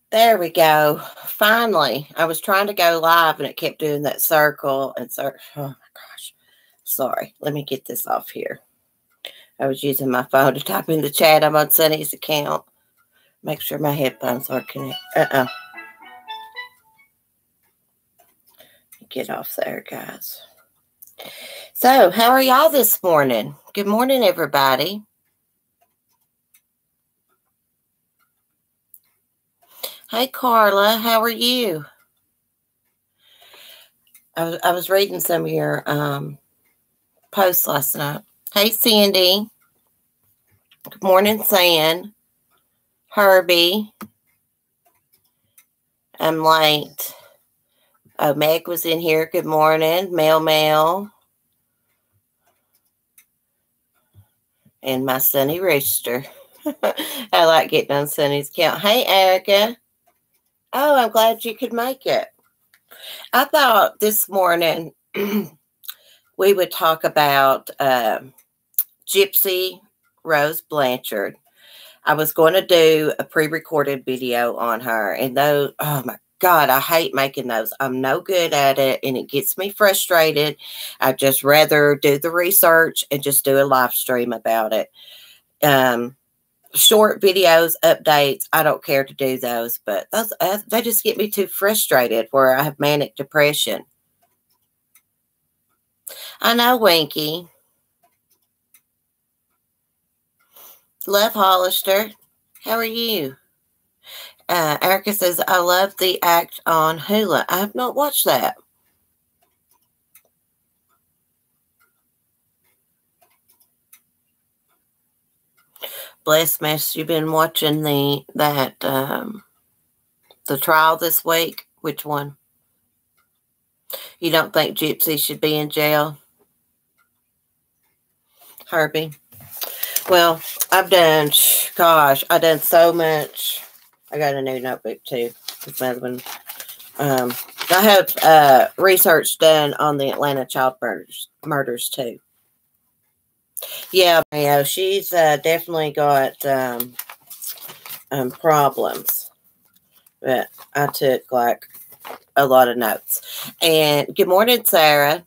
There we go. Finally, I was trying to go live and it kept doing that circle and circle. Oh my gosh. Sorry. Let me get this off here. I was using my phone to type in the chat. I'm on Sunny's account. Make sure my headphones are connected. Get off there, guys. So, how are y'all this morning? Good morning, everybody. Hey, Carla. How are you? I was reading some of your posts last night. Hey, Sandy. Good morning, San. Herbie. I'm late. Oh, Meg was in here. Good morning. Mel. And my Sunny Rooster. I like getting on Sunny's account. Hey, Erica. Oh, I'm glad you could make it. I thought this morning we would talk about Gypsy Rose Blanchard. I was going to do a pre-recorded video on her, and though, oh my God, I hate making those. I'm no good at it, and it gets me frustrated. I'd just rather do the research and just do a live stream about it. Short videos, updates, I don't care to do those, but those they just get me too frustrated where I have manic depression. I know, Winky. Love Hollister. How are you? Erica says, I love the act on Hulu. I have not watched that. Bless Mess, you've been watching the trial this week. Which one? You don't think Gypsy should be in jail? Herbie? Well, I've done so much. I got a new notebook too. This other one. I have research done on the Atlanta child murders too. Yeah, she's definitely got problems. But I took like a lot of notes. And good morning, Sarah.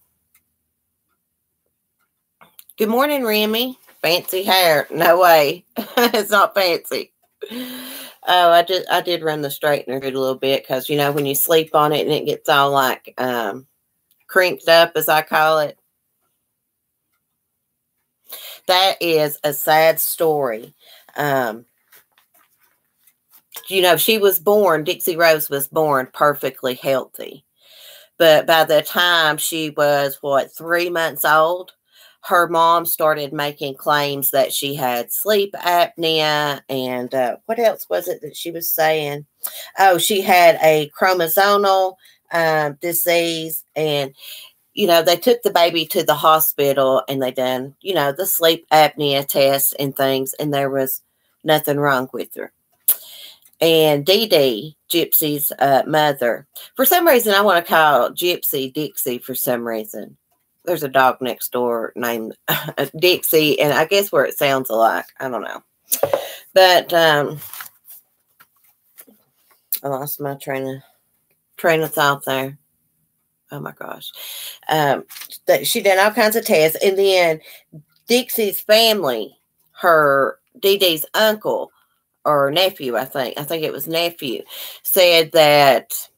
Good morning, Remy. Fancy hair. No way. It's not fancy. Oh, I did run the straightener a little bit because, when you sleep on it and it gets all like crinked up, as I call it. That is a sad story. She was born, Dixie Rose was born perfectly healthy. But by the time she was, 3 months old, her mom started making claims that she had sleep apnea. And what else was it that she was saying? Oh, she had a chromosomal disease. And, they took the baby to the hospital and they done, the sleep apnea tests and things. And there was nothing wrong with her. And Dee Dee, Gypsy's mother. For some reason, I want to call Gypsy Dixie for some reason. There's a dog next door named Dixie, and I guess where it sounds alike. I don't know. But I lost my train of thought there. Oh, my gosh. She did all kinds of tests. And then Dixie's family, Dee Dee's uncle, or nephew, I think it was nephew, said that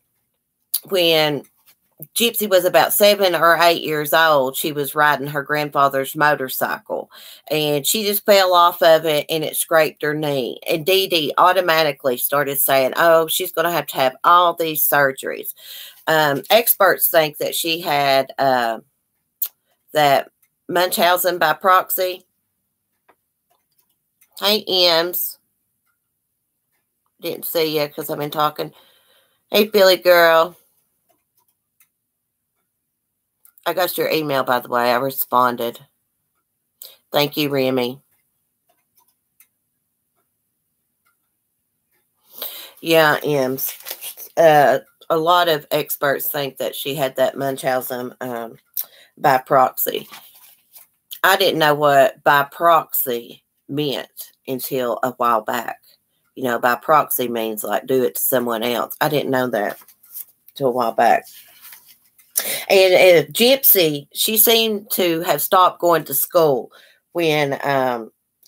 when Gypsy was about 7 or 8 years old, she was riding her grandfather's motorcycle and she just fell off of it and it scraped her knee. And Dee Dee automatically started saying, oh, she's going to have all these surgeries. Experts think that she had that Munchausen by proxy. Hey, Ems. Didn't see you because I've been talking. Hey, Billy girl. I got your email, by the way. I responded. Thank you, Remy. Yeah, Ems. A lot of experts think that she had that Munchausen by proxy. I didn't know what by proxy meant until a while back. by proxy means like do it to someone else. I didn't know that till a while back. And Gypsy, she seemed to have stopped going to school when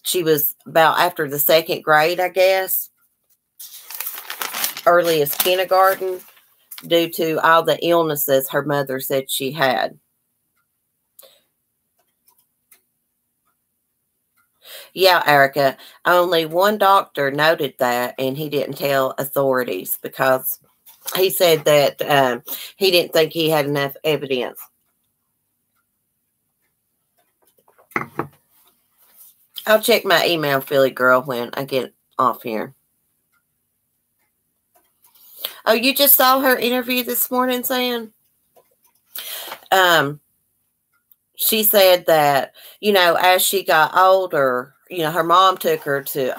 she was about after the 2nd grade, I guess. Early as kindergarten, due to all the illnesses her mother said she had. Yeah, Erica, only one doctor noted that, and he didn't tell authorities because he said that he didn't think he had enough evidence. I'll check my email, Philly girl, when I get off here. Oh, you just saw her interview this morning, saying? She said that, as she got older, her mom took her to,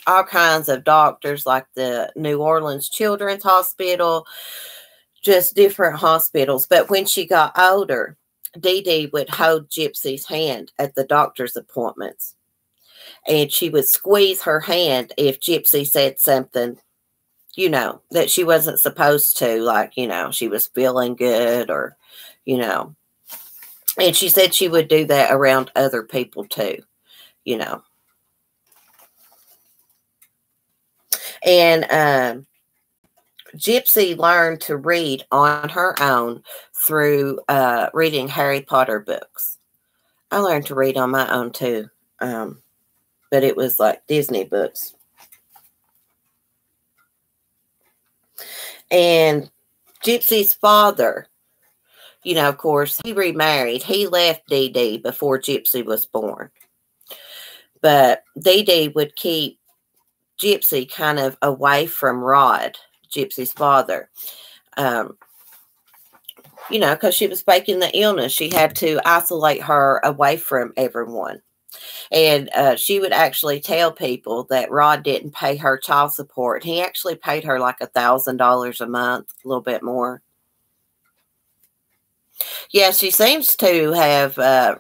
all kinds of doctors, like the New Orleans Children's Hospital, just different hospitals. But when she got older, Dee Dee would hold Gypsy's hand at the doctor's appointments. And she would squeeze her hand if Gypsy said something, that she wasn't supposed to, like, she was feeling good or, And she said she would do that around other people too, And Gypsy learned to read on her own through reading Harry Potter books. I learned to read on my own too, but it was like Disney books. And Gypsy's father, of course, he remarried. He left Dee Dee before Gypsy was born. But Dee Dee would keep Gypsy kind of away from Rod, Gypsy's father. Because she was faking the illness. She had to isolate her away from everyone. And she would actually tell people that Rod didn't pay her child support. He actually paid her like $1,000 a month, a little bit more. Yeah, she seems to have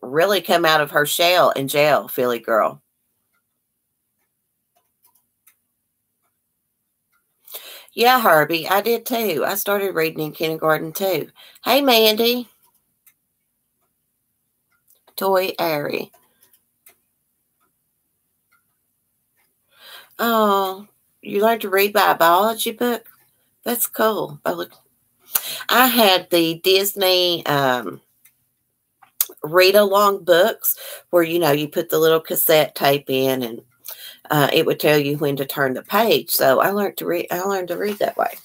really come out of her shell in jail, Philly girl. Yeah, Herbie, I did too. I started reading in kindergarten too. Hey, Mandy. Toy Airy. Oh, you learned to read by a biology book? That's cool. I had the Disney read-along books where, you put the little cassette tape in and it would tell you when to turn the page. So I learned to read that way.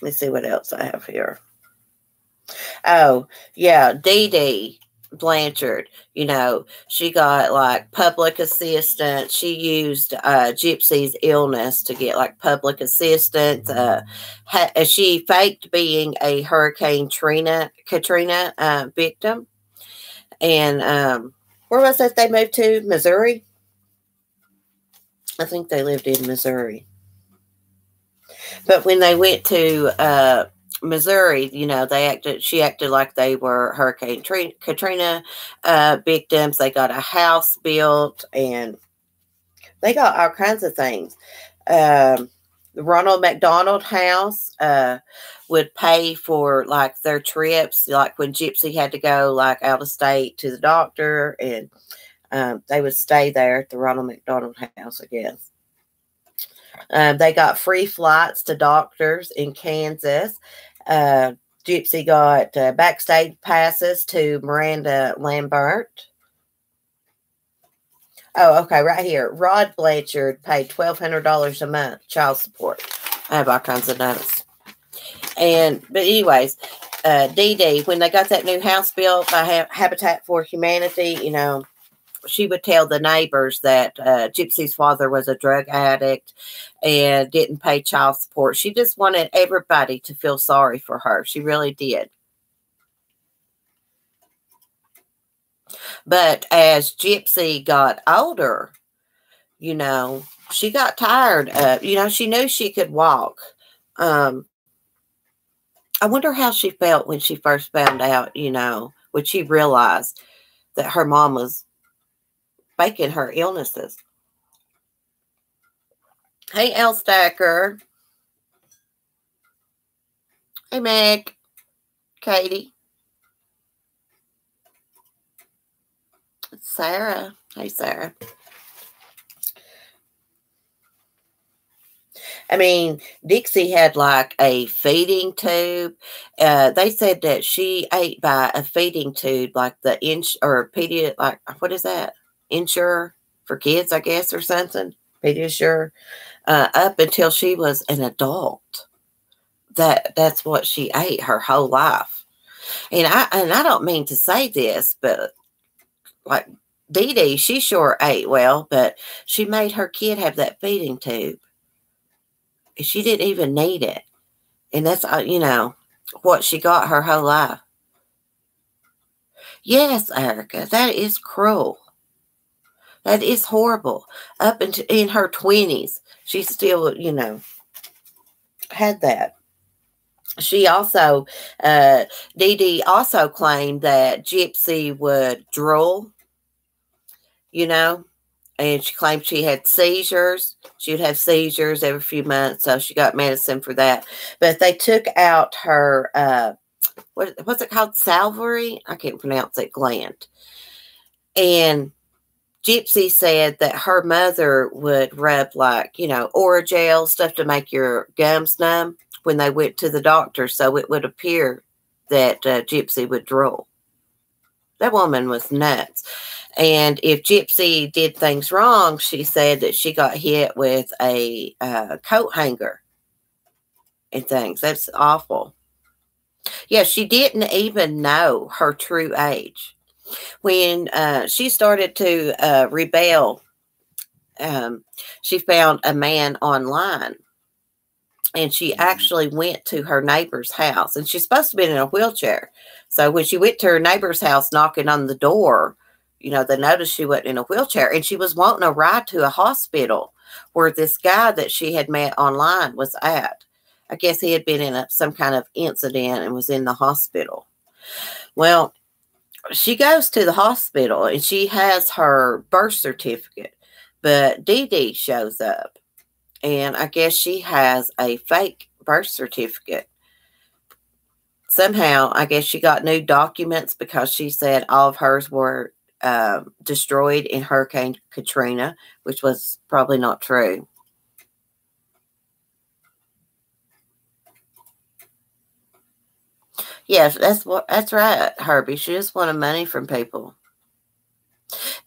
Let's see what else I have here. Oh, yeah, Dee Dee Blanchard, she got like public assistance. She used Gypsy's illness to get like public assistance. She faked being a Hurricane Katrina victim. And where was that they moved to? Missouri? I think they lived in Missouri. But when they went to Missouri, she acted like they were Hurricane Katrina victims. They got a house built and they got all kinds of things. The Ronald McDonald House would pay for like their trips, like when Gypsy had to go like out of state to the doctor, and they would stay there at the Ronald McDonald House, I guess. They got free flights to doctors in Kansas. Gypsy got backstage passes to Miranda Lambert. Oh, okay, right here. Rod Blanchard paid $1,200 a month child support. I have all kinds of notes. But anyways, Dee Dee, when they got that new house built by Habitat for Humanity, she would tell the neighbors that Gypsy's father was a drug addict and didn't pay child support. She just wanted everybody to feel sorry for her. She really did. But as Gypsy got older, she got tired of, she knew she could walk. I wonder how she felt when she first found out, when she realized that her mom was faking her illnesses. Hey, L Stacker. Hey, Meg. Katie. It's Sarah. Hey, Sarah. I mean, Dixie had like a feeding tube. They said that she ate by a feeding tube, like the or pedi, like what is that? Insure for kids, I guess, or something. Pediasure. Up until she was an adult. That's what she ate her whole life. And I don't mean to say this, but like Dee Dee, she sure ate well, but she made her kid have that feeding tube. She didn't even need it. And that's, what she got her whole life. Yes, Erica, that is cruel. That is horrible. Up into in her 20s, she still, had that. She also, Dee Dee also claimed that Gypsy would drool, and she claimed she had seizures. She would have seizures every few months, so she got medicine for that. But they took out her, what's it called? Salivary? I can't pronounce it, gland. And Gypsy said that her mother would rub like, Orajel, stuff to make your gums numb when they went to the doctor, so it would appear that Gypsy would drool. That woman was nuts. And if Gypsy did things wrong, she said that she got hit with a coat hanger and things. That's awful. Yeah, she didn't even know her true age. When she started to rebel, she found a man online. And she actually went to her neighbor's house. And she's supposed to be in a wheelchair. So when she went to her neighbor's house knocking on the door, they noticed she wasn't in a wheelchair. And she was wanting a ride to a hospital where this guy that she had met online was at. I guess he had been in some kind of incident and was in the hospital. Well, she goes to the hospital and she has her birth certificate. But Dee Dee shows up. And I guess she has a fake birth certificate. Somehow, I guess she got new documents because she said all of hers were destroyed in Hurricane Katrina, which was probably not true. Yes, that's right, Herbie. She just wanted money from people.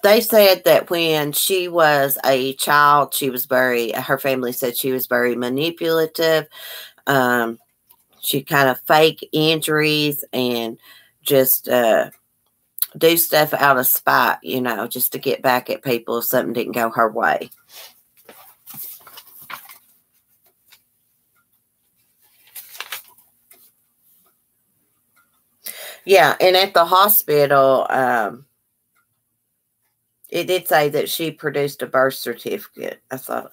They said that when she was a child, her family said she was very manipulative. She kind of fake injuries and just do stuff out of spite, just to get back at people if something didn't go her way. Yeah, and at the hospital, it did say that she produced a birth certificate, I thought,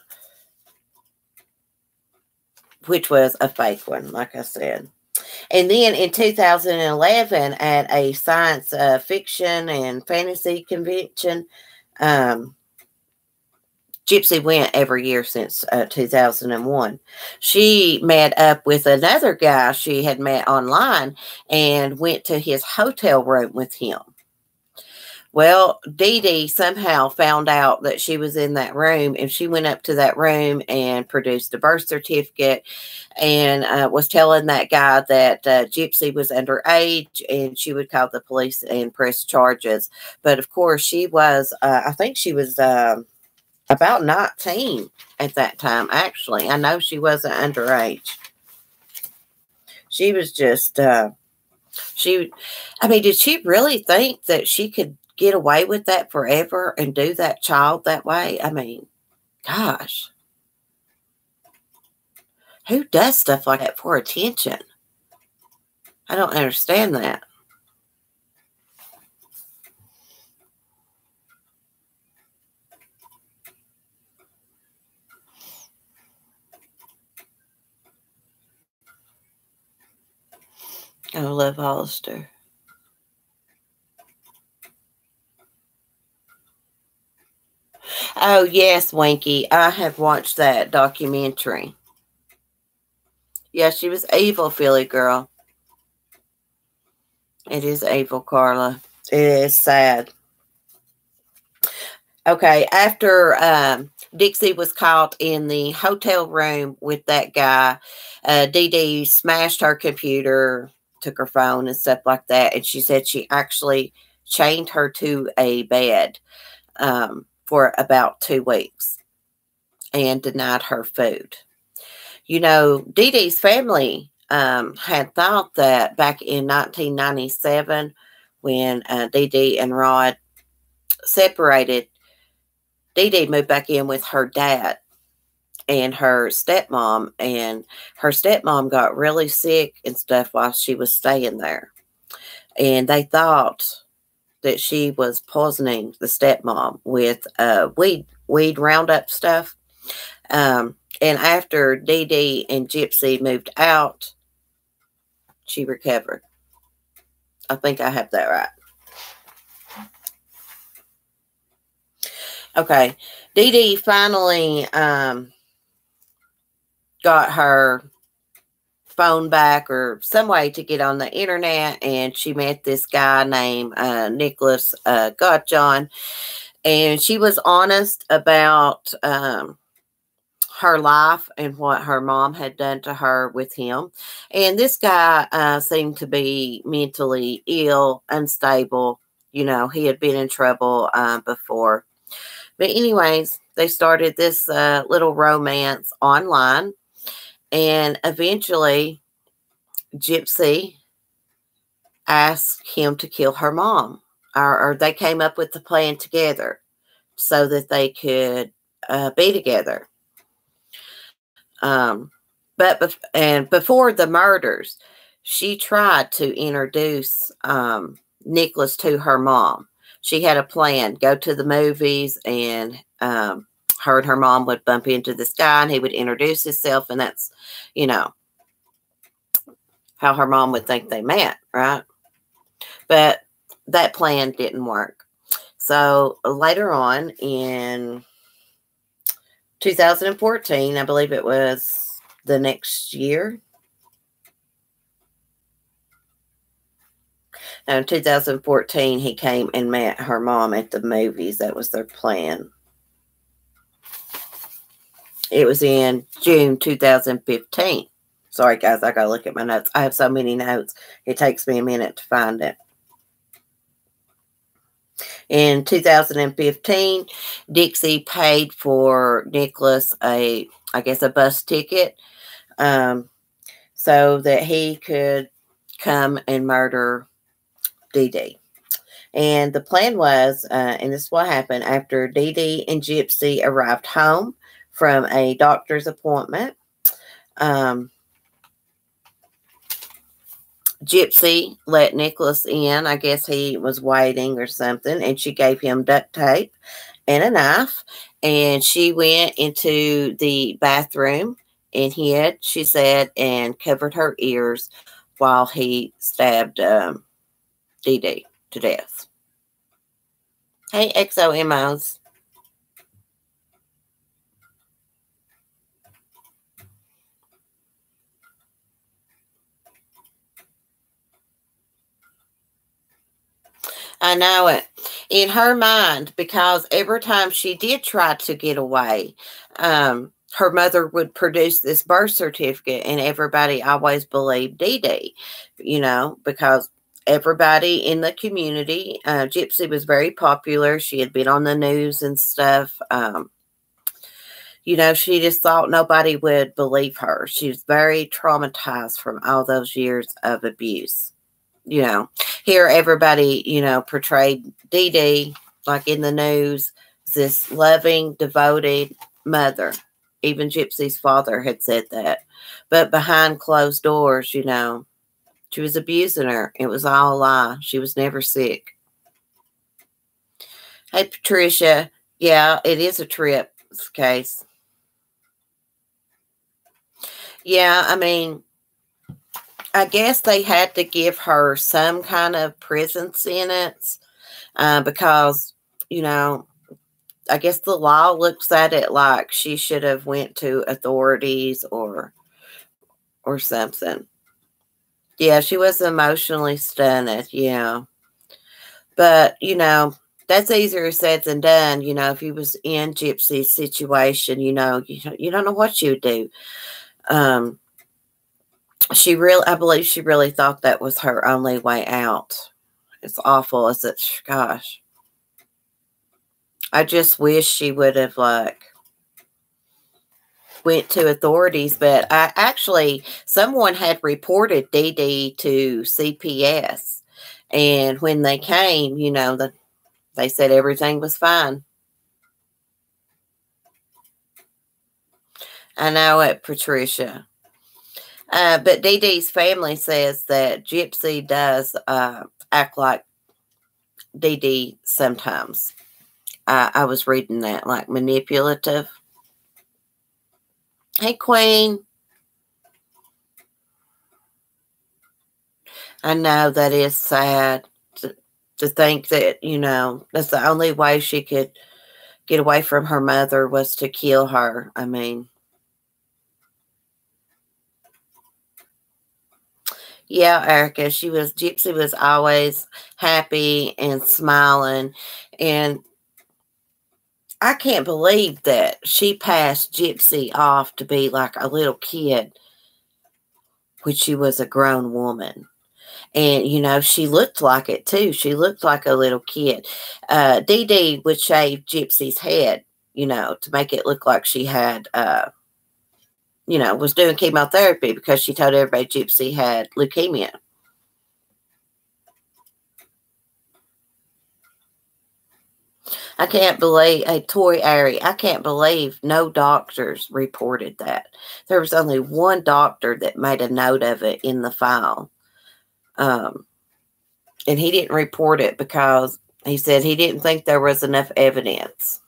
which was a fake one, like I said. And then in 2011, at a science fiction and fantasy convention, Gypsy went every year since 2001. She met up with another guy she had met online and went to his hotel room with him. Well, Dee Dee somehow found out that she was in that room, and she went up to that room and produced a birth certificate and was telling that guy that Gypsy was underage and she would call the police and press charges. But of course, she was, I think she was about 19 at that time, actually. I know she wasn't underage. She was just, did she really think that she could get away with that forever and do that child that way? Gosh. Who does stuff like that for attention? I don't understand that. I love Hollister. Oh, yes, Winky. I have watched that documentary. Yeah, she was evil, Philly girl. It is evil, Carla. It is sad. Okay, after Dixie was caught in the hotel room with that guy, Dee Dee smashed her computer, took her phone and stuff like that, and she said she actually chained her to a bed for about 2 weeks and denied her food. You know, Dee Dee's family had thought that back in 1997, when Dee Dee and Rod separated, Dee Dee moved back in with her dad and her stepmom, and her stepmom got really sick and stuff while she was staying there. And they thought that she was poisoning the stepmom with weed roundup stuff. And after Dee Dee and Gypsy moved out, she recovered. I think I have that right. Okay. Dee Dee finally got her phone back or some way to get on the internet, and she met this guy named Nicholas Gottjohn, and she was honest about her life and what her mom had done to her with him. And this guy seemed to be mentally ill, unstable. You know, he had been in trouble before. But anyways, they started this little romance online. And eventually, Gypsy asked him to kill her mom. Or they came up with the plan together so that they could be together. But before the murders, she tried to introduce Nicholas to her mom. She had a plan, go to the movies, and her and her mom would bump into this guy, and he would introduce himself, and that's, you know, how her mom would think they met, right? But that plan didn't work. So later on in 2014, I believe it was the next year. Now, in 2014, he came and met her mom at the movies. That was their plan. It was in June 2015. Sorry, guys, I got to look at my notes. I have so many notes. It takes me a minute to find it. In 2015, Dixie paid for Nicholas I guess, a bus ticket so that he could come and murder Dee Dee. And the plan was, and this is what happened, after Dee Dee and Gypsy arrived home from a doctor's appointment, Gypsy let Nicholas in. I guess he was waiting or something, and she gave him duct tape and a knife, and she went into the bathroom and hid, she said, and covered her ears while he stabbed Dee Dee to death. Hey, XOMOs. I know it. In her mind, because every time she did try to get away, her mother would produce this birth certificate, and everybody always believed Dee Dee, you know, because everybody in the community, Gypsy was very popular. She had been on the news and stuff. You know, she just thought nobody would believe her. She was very traumatized from all those years of abuse. You know, here everybody, you know, portrayed Dee Dee, like in the news, this loving, devoted mother. Even Gypsy's father had said that. But behind closed doors, you know, she was abusing her. It was all a lie. She was never sick. Hey, Patricia. Yeah, it is a trip case. Yeah, I mean, I guess they had to give her some kind of prison sentence because, you know, I guess the law looks at it like she should have went to authorities or something. Yeah, she was emotionally stunted, yeah. But, that's easier said than done. If you was in Gypsy's situation, you don't know what you would do. I believe she really thought that was her only way out. It's awful, is it? Gosh. I just wish she would have, went to authorities, but someone had reported Dee Dee to CPS. And when they came, they said everything was fine. I know it, Patricia. But Dee Dee's family says that Gypsy does act like Dee Dee sometimes. I was reading that, like manipulative. Hey, Queen. I know that is sad to think that, that's the only way she could get away from her mother was to kill her. I mean, yeah, Erica, Gypsy was always happy and smiling. And I can't believe that she passed Gypsy off to be like a little kid when she was a grown woman. And, she looked like it too. She looked like a little kid. Dee Dee would shave Gypsy's head, to make it look like she had, was doing chemotherapy because she told everybody Gypsy had leukemia. I can't believe, hey, Tori Airy, I can't believe no doctors reported that. There was only one doctor that made a note of it in the file. And he didn't report it because he said he didn't think there was enough evidence.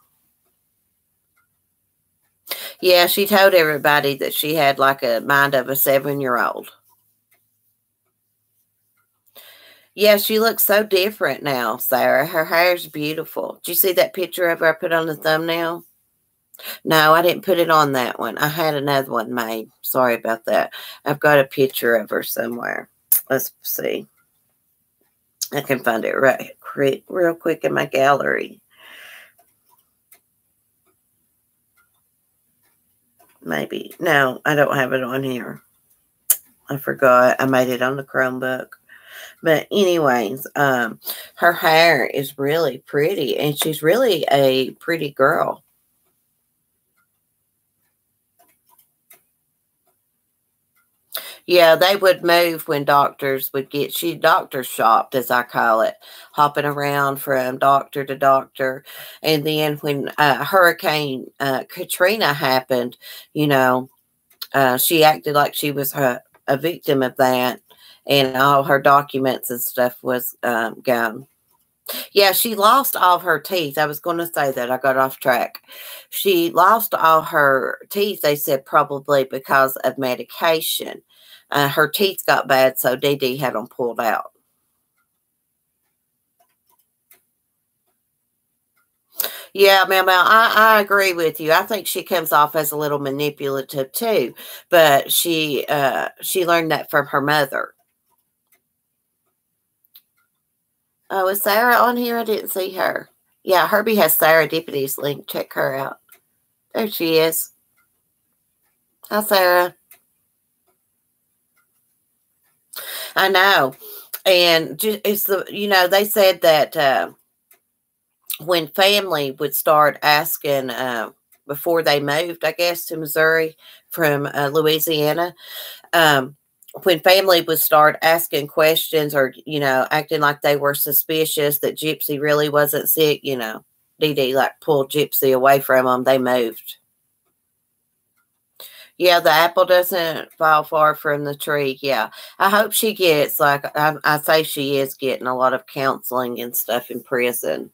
Yeah, she told everybody that she had like a mind of a 7-year-old. Yeah, she looks so different now, Sarah. Her hair's beautiful. Did you see that picture of her I put on the thumbnail? No, I didn't put it on that one. I had another one made. Sorry about that. I've got a picture of her somewhere. Let's see. I can find it real quick in my gallery. Maybe. No, I don't have it on here. I forgot. I made it on the Chromebook. But anyways, her hair is really pretty, and she's really a pretty girl. Yeah, they would move when doctors would she doctor shopped, as I call it, hopping around from doctor to doctor. And then when Hurricane Katrina happened, she acted like she was a victim of that, and all her documents and stuff was gone. Yeah, she lost all her teeth. I was going to say that. I got off track. She lost all her teeth, they said, probably because of medication. Her teeth got bad, so Dee Dee had them pulled out. Yeah, Mel, I agree with you. I think she comes off as a little manipulative too, but she learned that from her mother. Oh, is Sarah on here? I didn't see her. Yeah, Herbie has Sarah Deputy's link. Check her out. There she is. Hi, Sarah. I know. And it's they said that when family would start asking, before they moved, I guess, to Missouri from Louisiana, when family would start asking questions or, acting like they were suspicious that Gypsy really wasn't sick, Dee Dee like pulled Gypsy away from them, they moved. Yeah, the apple doesn't fall far from the tree. Yeah. I hope she gets, like, I say she is getting a lot of counseling and stuff in prison.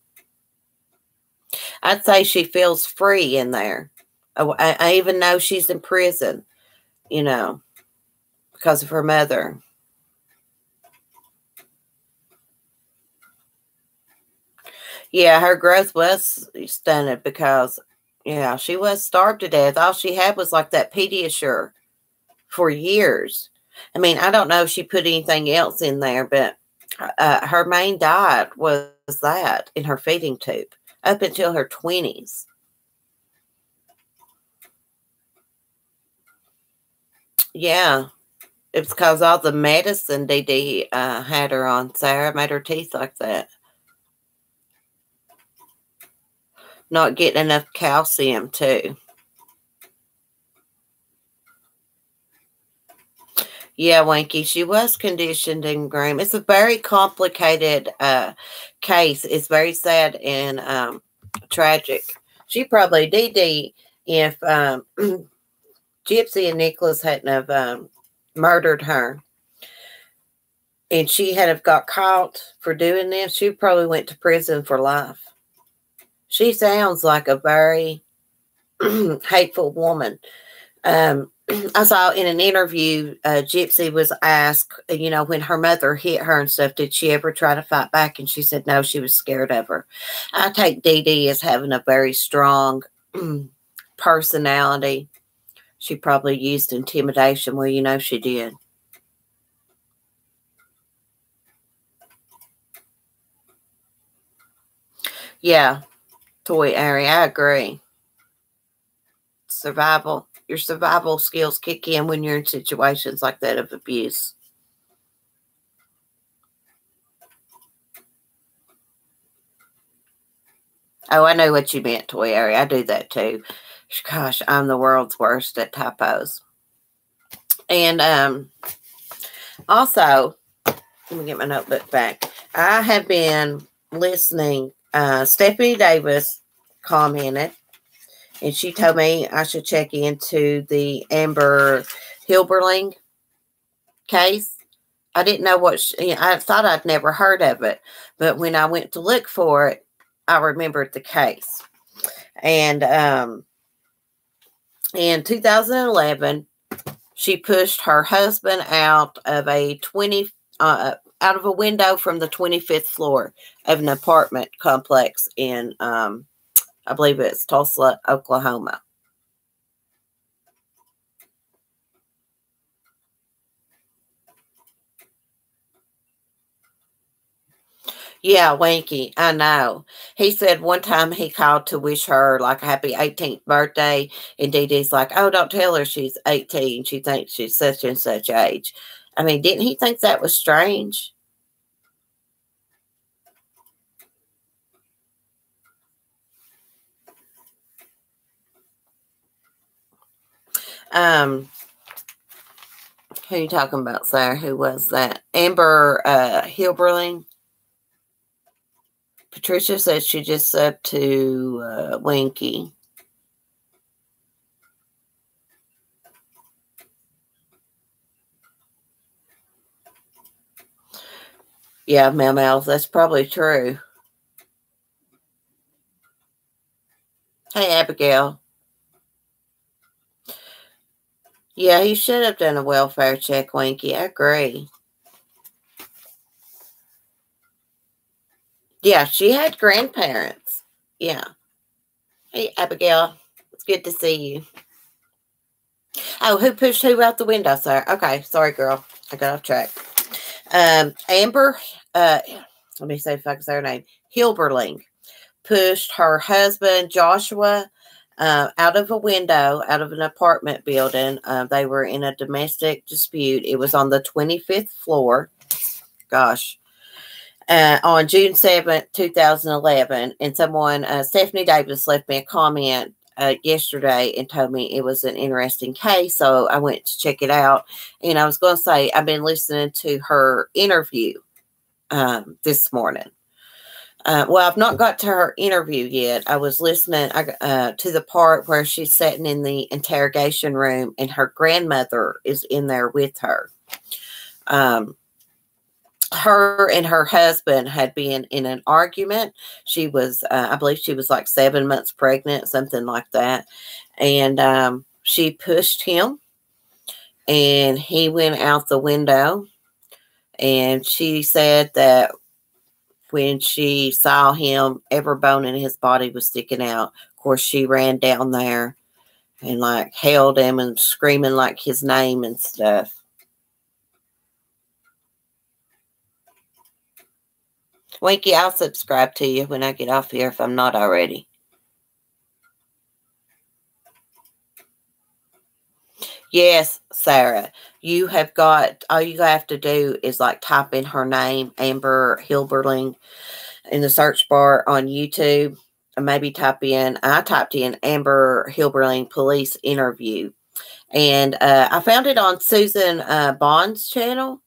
I'd say she feels free in there. I even know she's in prison, because of her mother. Yeah, her growth was stunted because, yeah, she was starved to death. All she had was like that Pediasure for years. I mean, I don't know if she put anything else in there, but her main diet was that in her feeding tube up until her 20s. Yeah, it's because all the medicine Dee Dee had her on, Sarah, made her teeth like that. Not getting enough calcium, too. Yeah, Winky, she was conditioned and groomed. It's a very complicated case. It's very sad and tragic. She probably, Dee Dee, if Gypsy and Nicholas hadn't have murdered her and she had have got caught for doing this, she probably went to prison for life. She sounds like a very hateful woman. I saw in an interview, Gypsy was asked, when her mother hit her and stuff, did she ever try to fight back? And she said no, she was scared of her. I take Dee Dee as having a very strong personality. She probably used intimidation. Well, she did. Yeah, Toy Ari, I agree. Your survival skills kick in when you're in situations like that of abuse. Oh, I know what you meant, Toy Ari. I do that too. Gosh, I'm the world's worst at typos. And also, let me get my notebook back. I have been listening. Stephanie Davis commented, and she told me I should check into the Amber Hilberling case. I didn't know I thought I'd never heard of it, but when I went to look for it, I remembered the case. And in 2011, she pushed her husband out of a window from the 25th floor of an apartment complex in, I believe it's Tulsa, Oklahoma. Yeah, Winky, I know. He said one time he called to wish her like a happy 18th birthday, and Dee Dee's like, oh, don't tell her she's 18. She thinks she's such and such age. I mean, didn't he think that was strange? Who are you talking about, Sarah? Who was that? Amber Hilberling. Patricia said she just subbed to Winky. Yeah, Mel, that's probably true. Hey, Abigail. Yeah, he should have done a welfare check, Winky. I agree. Yeah, she had grandparents. Yeah. Hey, Abigail. It's good to see you. Oh, who pushed who out the window, sir? Okay, sorry, girl. I got off track. Amber, let me see if I can say her name. Hilberling pushed her husband, Joshua, out of a window, out of an apartment building. They were in a domestic dispute. It was on the 25th floor. Gosh. On June 7th, 2011. And someone, Stephanie Davis, left me a comment yesterday and told me it was an interesting case. So I went to check it out. And I was going to say, I've been listening to her interview this morning. Well, I've not got to her interview yet. I was listening to the part where she's sitting in the interrogation room and her grandmother is in there with her. Her and her husband had been in an argument. She was, I believe she was like 7 months pregnant, something like that. And she pushed him and he went out the window. And she said that when she saw him, every bone in his body was sticking out. Of course, she ran down there and like held him and screaming like his name and stuff. Winky, I'll subscribe to you when I get off here if I'm not already. Yes, Sarah, you have got, all you have to do is like type in her name, Amber Hilberling, in the search bar on YouTube. And maybe I typed in Amber Hilberling police interview. And I found it on Susan Bond's channel.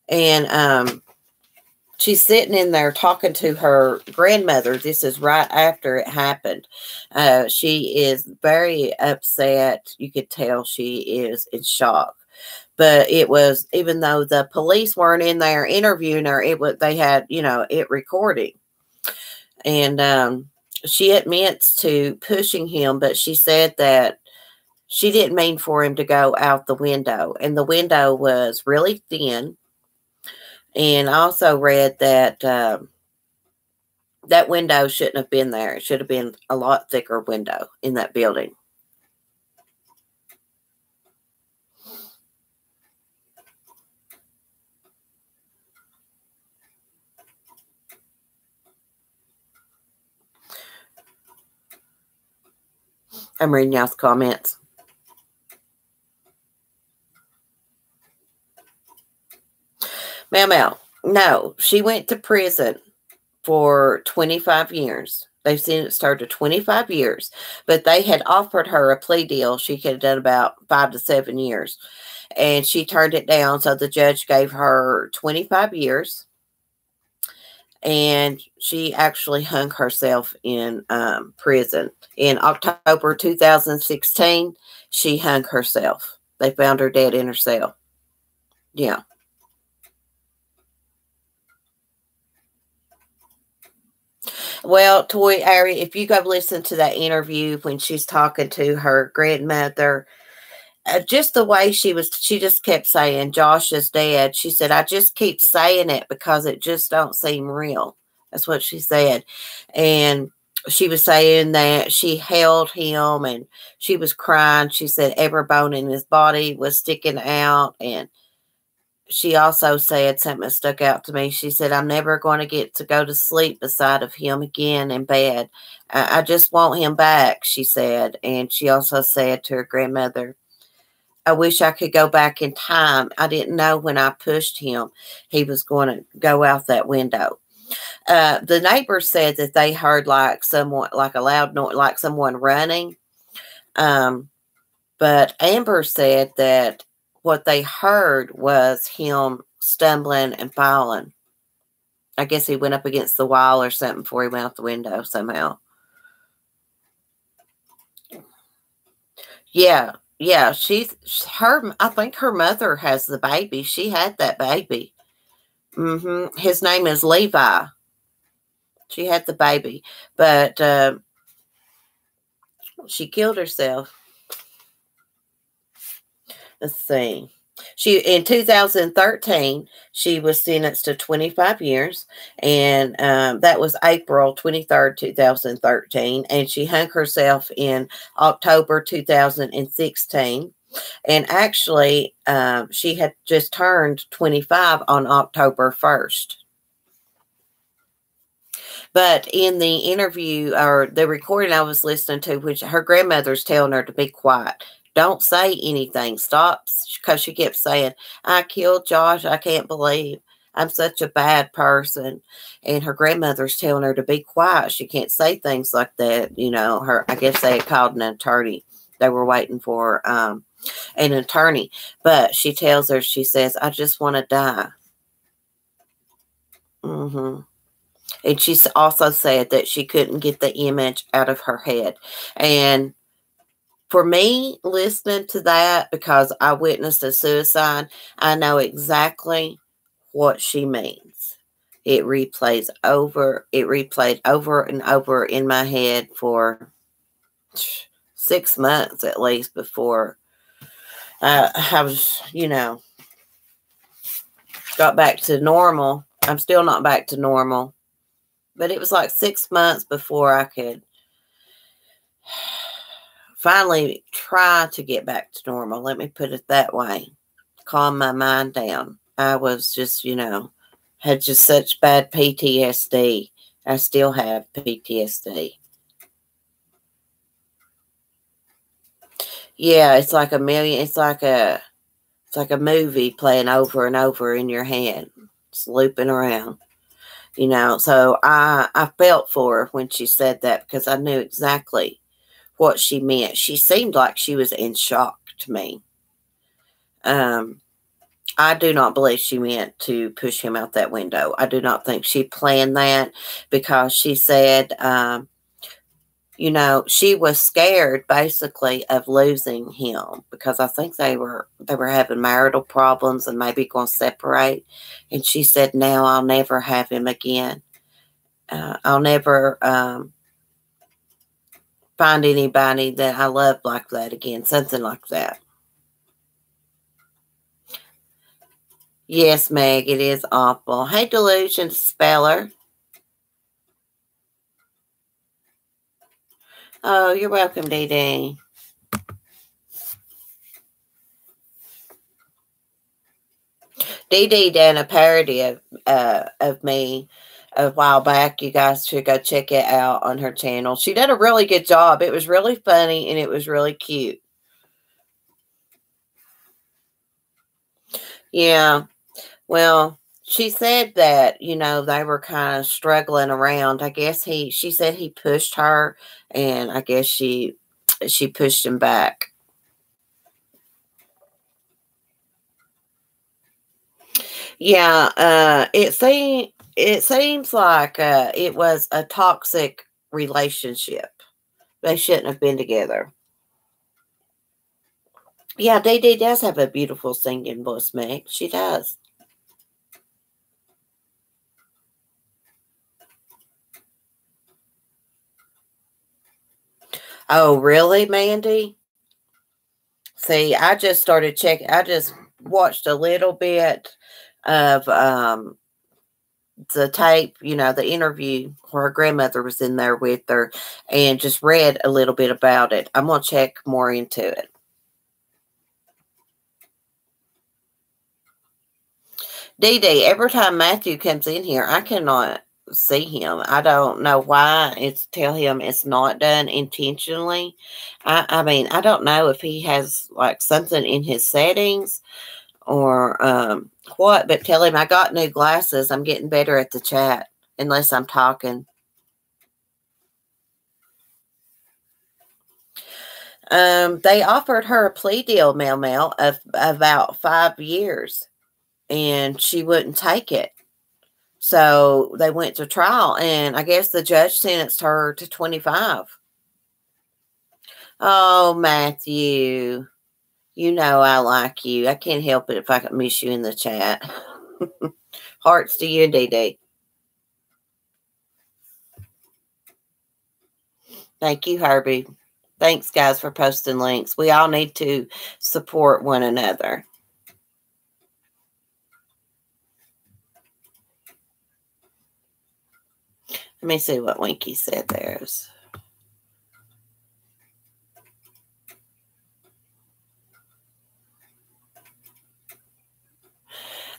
And she's sitting in there talking to her grandmother. This is right after it happened. She is very upset. You could tell she is in shock. But it was, even though the police weren't in there interviewing her, they had, it recording. And she admits to pushing him, but she said that she didn't mean for him to go out the window. And the window was really thin. And I also read that that window shouldn't have been there. It should have been a lot thicker window in that building. I'm reading y'all's comments. Mel, no, she went to prison for 25 years. They've sentenced her to 25 years, but they had offered her a plea deal. She could have done about 5 to 7 years, and she turned it down. So the judge gave her 25 years, and she actually hung herself in prison. In October 2016, she hung herself. They found her dead in her cell. Yeah. Well, Toy Ari, if you go listen to that interview when she's talking to her grandmother, just the way she just kept saying, Josh is dead. She said, I just keep saying it because it just don't seem real. That's what she said. And she was saying that she held him and she was crying. She said every bone in his body was sticking out. And she also said something that stuck out to me. She said, I'm never going to get to go to sleep beside of him again in bed. I just want him back, she said. And she also said to her grandmother, I wish I could go back in time. I didn't know when I pushed him, he was going to go out that window. The neighbors said that they heard like a loud noise, like someone running. But Amber said that what they heard was him stumbling and falling. I guess he went up against the wall or something before he went out the window somehow. Yeah. Yeah. I think her mother has the baby. She had that baby. His name is Levi. She had the baby, but she killed herself. Let's see. In 2013, she was sentenced to 25 years, and that was April 23rd, 2013, and she hung herself in October 2016. And actually, she had just turned 25 on October 1st. But in the interview or the recording I was listening to, which her grandmother's telling her to be quiet. Don't say anything. Stop, because she kept saying, I killed Josh. I can't believe I'm such a bad person. And her grandmother's telling her to be quiet. She can't say things like that. I guess they had called an attorney. They were waiting for an attorney. But she tells her, she says, I just want to die. And she also said that she couldn't get the image out of her head. And for me, listening to that, because I witnessed a suicide, I know exactly what she means. It replayed over and over in my head for 6 months at least before I was, got back to normal. I'm still not back to normal. But it was like 6 months before I could finally try to get back to normal. Let me put it that way. Calm my mind down. I was just, had just such bad PTSD. I still have PTSD. Yeah, it's like it's like a movie playing over and over in your head. It's looping around. So I felt for her when she said that because I knew exactly what she meant. She seemed like she was in shock to me. I do not believe she meant to push him out that window. I do not think she planned that because she said, she was scared basically of losing him because I think they were having marital problems and maybe going to separate. And she said, now I'll never have him again. I'll never find anybody that I love like that again. Something like that. Yes, Meg, it is awful. Hey, Delusion Speller. Oh, you're welcome, Dee Dee. Dee Dee done a parody of me a while back. You guys should go check it out on her channel. She did a really good job. It was really funny and it was really cute. Yeah. Well, she said that, they were kind of struggling around. I guess she said he pushed her and I guess she pushed him back. Yeah, it seems like it was a toxic relationship. They shouldn't have been together. Yeah, Dee Dee does have a beautiful singing voice, Meg. She does. Oh, really, Mandy? See, I just started checking. I just watched a little bit of the tape, the interview where her grandmother was in there with her and just read a little bit about it. I'm going to check more into it. Dee Dee, every time Matthew comes in here, I cannot see him. I don't know why. Tell him it's not done intentionally. I mean, I don't know if he has like something in his settings or what, but tell him I got new glasses. I'm getting better at the chat unless I'm talking. They offered her a plea deal, Mel, of about 5 years, and she wouldn't take it. So they went to trial, and I guess the judge sentenced her to 25. Oh, Matthew, I like you. I can't help it if I can miss you in the chat. Hearts to you, Dee Dee. Thank you, Herbie. Thanks, guys, for posting links. We all need to support one another. Let me see what Winky said there.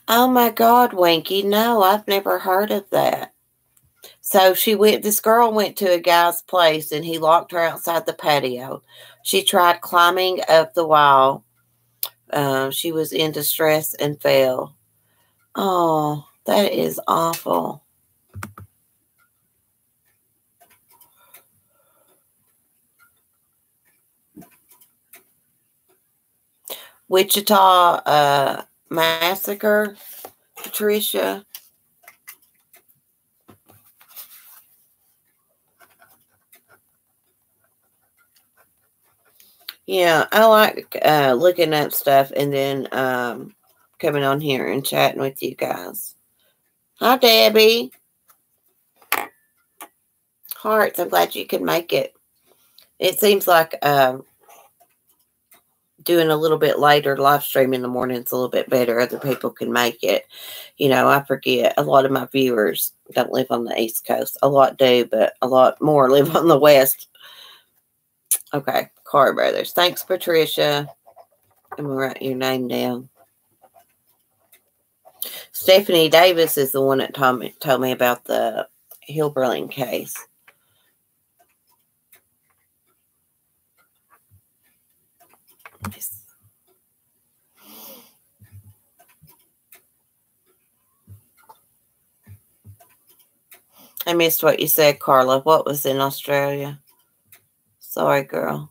Oh my God, Winky. No, I've never heard of that. So this girl went to a guy's place and he locked her outside the patio. She tried climbing up the wall. She was in distress and fell. Oh, that is awful. Wichita massacre, Patricia. Yeah, I like looking up stuff and then coming on here and chatting with you guys. Hi, Debbie. Hearts, I'm glad you could make it. It seems like doing a little bit later live stream in the morning is a little bit better. Other people can make it. You know, I forget a lot of my viewers don't live on the East Coast. A lot do, but a lot more live on the West. Okay, Car Brothers. Thanks, Patricia. I'm going to write your name down. Stephanie Davis is the one that told me about the Hilberling case. I missed what you said, Carla. What was in Australia? Sorry, girl.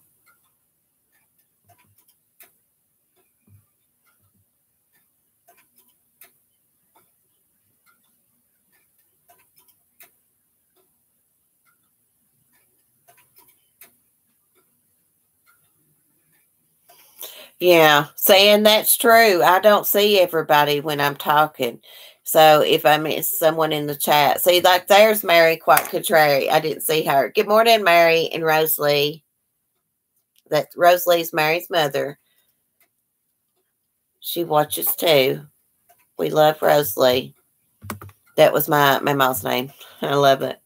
Yeah, saying that's true. I don't see everybody when I'm talking. So if I miss someone in the chat, see, like there's Mary, quite contrary. I didn't see her. Good morning, Mary and Rosalie. That Rosalie's Mary's mother. She watches too. We love Rosalie. That was my mom's name. I love it.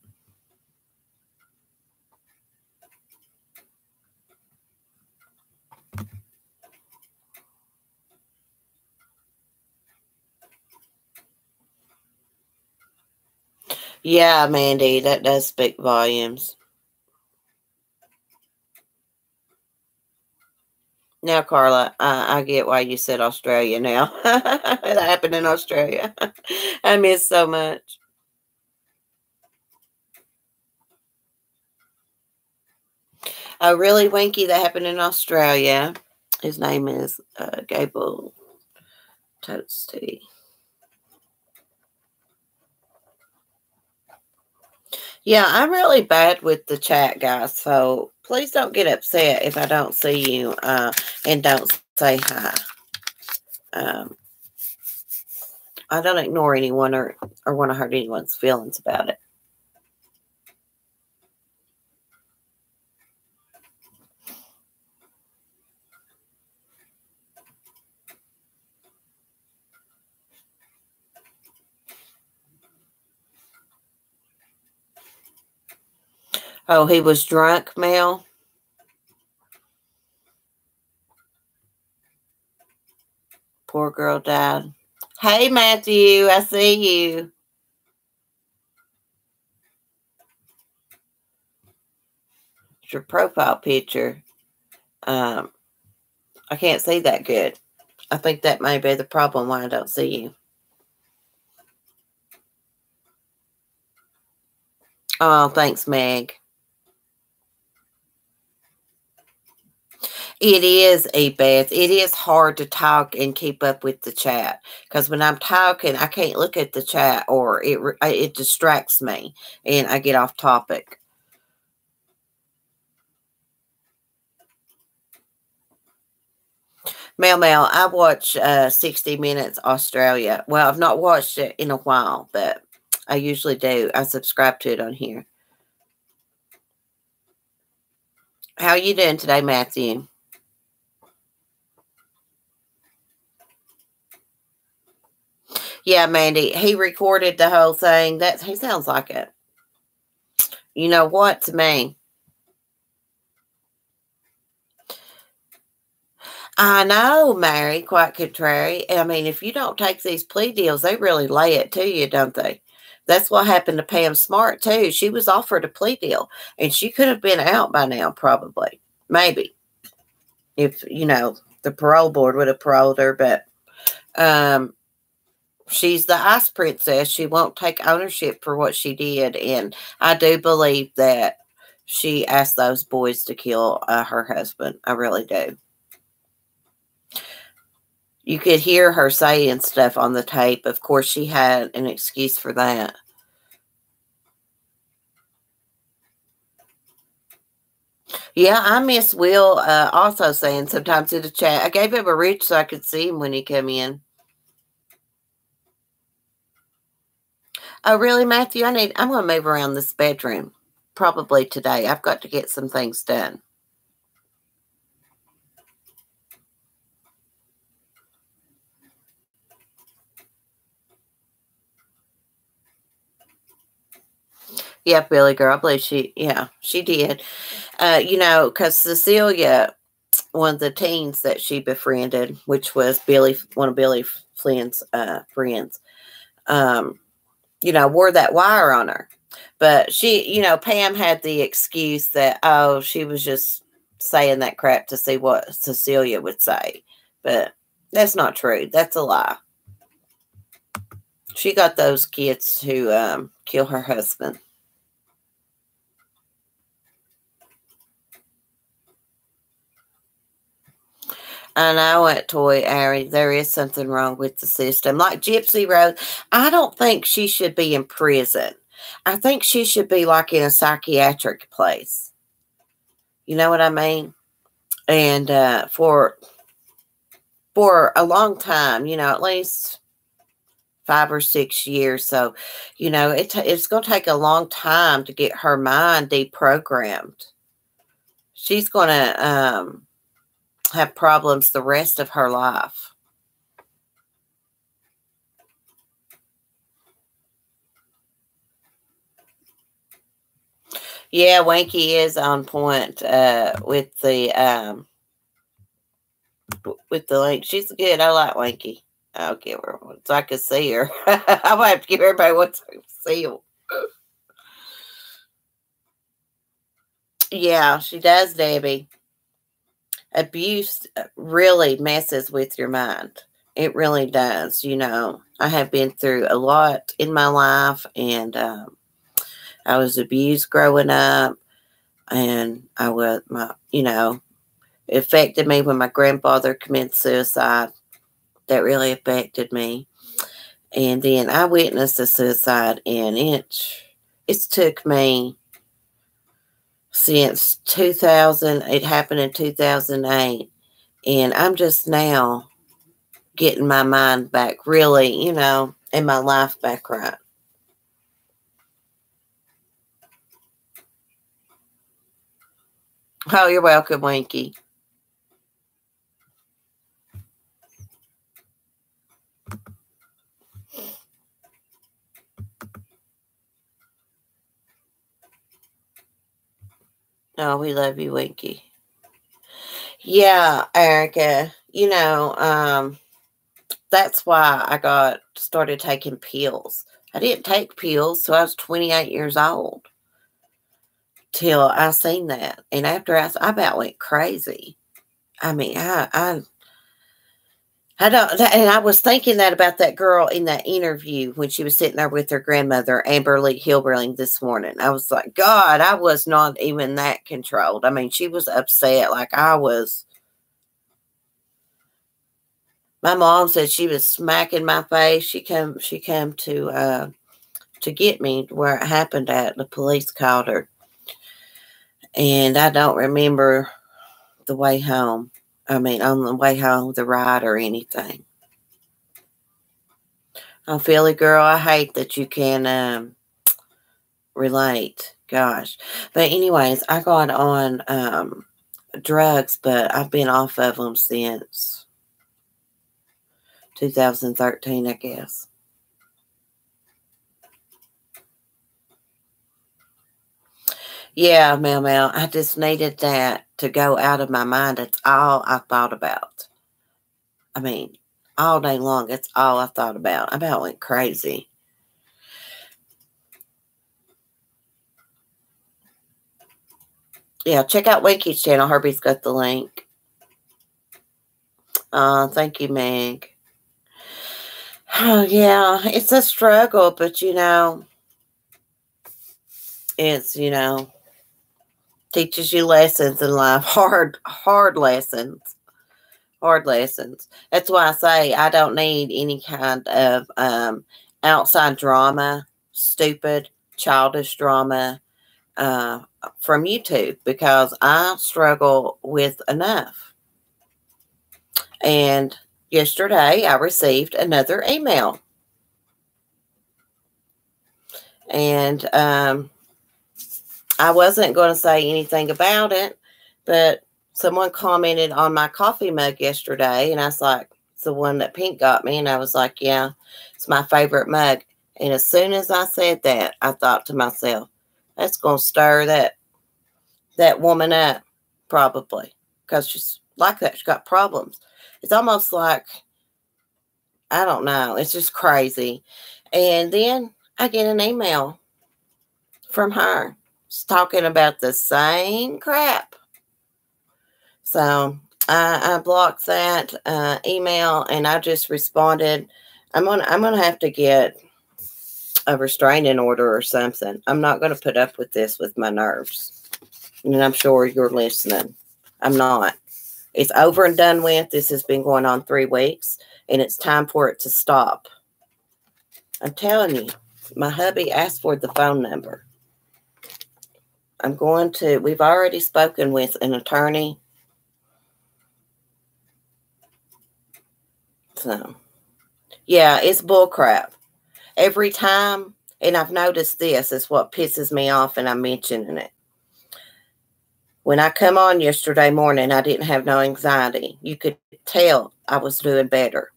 Yeah, Mandy, that does speak volumes. Now, Carla, I get why you said Australia now. It happened in Australia. I miss so much. Oh, really, Winky? That happened in Australia. His name is Gable Toasty. Yeah, I'm really bad with the chat, guys. So please don't get upset if I don't see you and don't say hi. I don't ignore anyone or want to hurt anyone's feelings about it. Oh, he was drunk, Mel? Poor girl died. Hey, Matthew, I see you. It's your profile picture. I can't see that good. I think that may be the problem why I don't see you. Oh, thanks, Meg. It is, Beth. It is hard to talk and keep up with the chat because when I'm talking, I can't look at the chat or it distracts me and I get off topic. Mel, I watch 60 Minutes Australia. Well, I've not watched it in a while, but I usually do. I subscribe to it on here. How are you doing today, Matthew? Yeah, Mandy, he recorded the whole thing. He sounds like it. You know what, to me? I know, Mary, quite contrary. I mean, if you don't take these plea deals, they really lay it to you, don't they? That's what happened to Pam Smart, too. She was offered a plea deal, and she could have been out by now, probably. Maybe. If, the parole board would have paroled her, but she's the ice princess. She won't take ownership for what she did, and I do believe that she asked those boys to kill her husband. I really do. You could hear her saying stuff on the tape. Of course, she had an excuse for that. Yeah, I miss Will also saying sometimes in the chat. I gave him a reach so I could see him when he came in. Oh, really, Matthew? I'm going to move around this bedroom probably today. I've got to get some things done. Yeah, Billy girl. I believe she did. Because Cecilia, one of the teens that she befriended, which was one of Billy Flynn's friends, wore that wire on her. But Pam had the excuse that, oh, she was just saying that crap to see what Cecilia would say. But that's not true. That's a lie. She got those kids to kill her husband. I know it, Toy Ari. There is something wrong with the system. Like Gypsy Rose, I don't think she should be in prison. I think she should be like in a psychiatric place. You know what I mean? And for a long time, at least 5 or 6 years. So, it's going to take a long time to get her mind deprogrammed. She's going to have problems the rest of her life. Yeah, Wanky is on point with the link. She's good. I like Wanky. I'll give her one so I can see her. I might have to give everybody one so I can see them. Yeah, she does, Debbie. Abuse really messes with your mind. It really does. I have been through a lot in my life, and I was abused growing up, and it affected me when my grandfather committed suicide. That really affected me. And then I witnessed a suicide, and it's took me since 2000. It happened in 2008, and I'm just now getting my mind back, really, and my life back right. Oh, you're welcome, Winky. Oh, we love you, Winky. Yeah, Erica, that's why I started taking pills. I didn't take pills till I was 28 years old. Till I seen that. And after I about went crazy. I mean, I don't, and I was thinking that about that girl in that interview when she was sitting there with her grandmother, Amber Lee Hilberling, this morning. I was like, God, I was not even that controlled. I mean, she was upset like I was. My mom said she was smacking my face. She came to get me where it happened at. The police called her. And I don't remember the way home. I mean, on the way home, the ride or anything. Oh, Philly girl, I hate that you can relate. Gosh. But anyways, I got on drugs, but I've been off of them since 2013, I guess. Yeah, Mel, I just needed that to go out of my mind. That's all I thought about. I mean, all day long, that's all I thought about. I about went crazy. Yeah, check out Winky's channel. Herbie's got the link. Thank you, Meg. Oh, yeah, it's a struggle, but it's, teaches you lessons in life. Hard lessons. Hard lessons. That's why I say I don't need any kind of outside drama, stupid, childish drama from YouTube, because I struggle with enough. And yesterday I received another email. And I wasn't going to say anything about it, but someone commented on my coffee mug yesterday, and I was like, it's the one that Pink got me. And I was like, yeah, it's my favorite mug. And as soon as I said that, I thought to myself, That's going to stir that woman up, probably, because she's like that. She's got problems. It's almost like, I don't know. It's just crazy. And then I get an email from her. She's talking about the same crap. So I blocked that email, and I just responded, I'm gonna have to get a restraining order or something. I'm not gonna put up with this with my nerves. And I'm sure you're listening. I'm not. It's over and done with. This has been going on 3 weeks, and it's time for it to stop. I'm telling you, my hubby asked for the phone number. We've already spoken with an attorney. So, yeah, it's bullcrap. Every time, and I've noticed this is what pisses me off, and I'm mentioning it. When I come on yesterday morning, I didn't have no anxiety. You could tell I was doing better.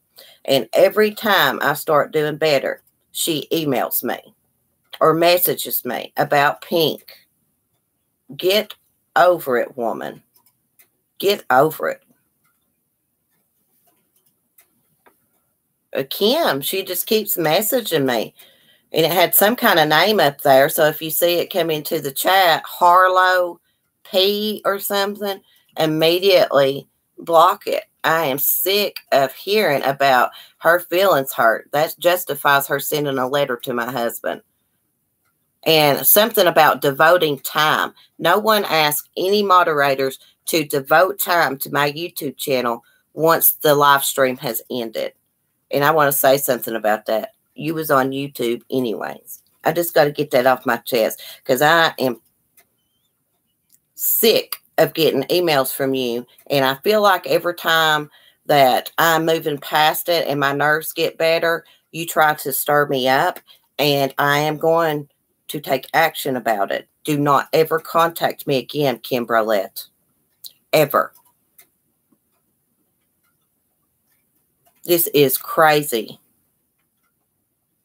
And every time I start doing better, she emails me or messages me about Pink. Get over it, woman. Get over it. Kim, she just keeps messaging me. And it had some kind of name up there. So if you see it come into the chat, Harlow P or something, immediately block it. I am sick of hearing about her feelings hurt. That justifies her sending a letter to my husband. And something about devoting time. No one asked any moderators to devote time to my YouTube channel once the live stream has ended. And I want to say something about that. You was on YouTube anyways. I just got to get that off my chest because I am sick of getting emails from you. And I feel like every time that I'm moving past it and my nerves get better, you try to stir me up. And I am going to take action about it. Do not ever contact me again, Kim Brolette. Ever. This is crazy.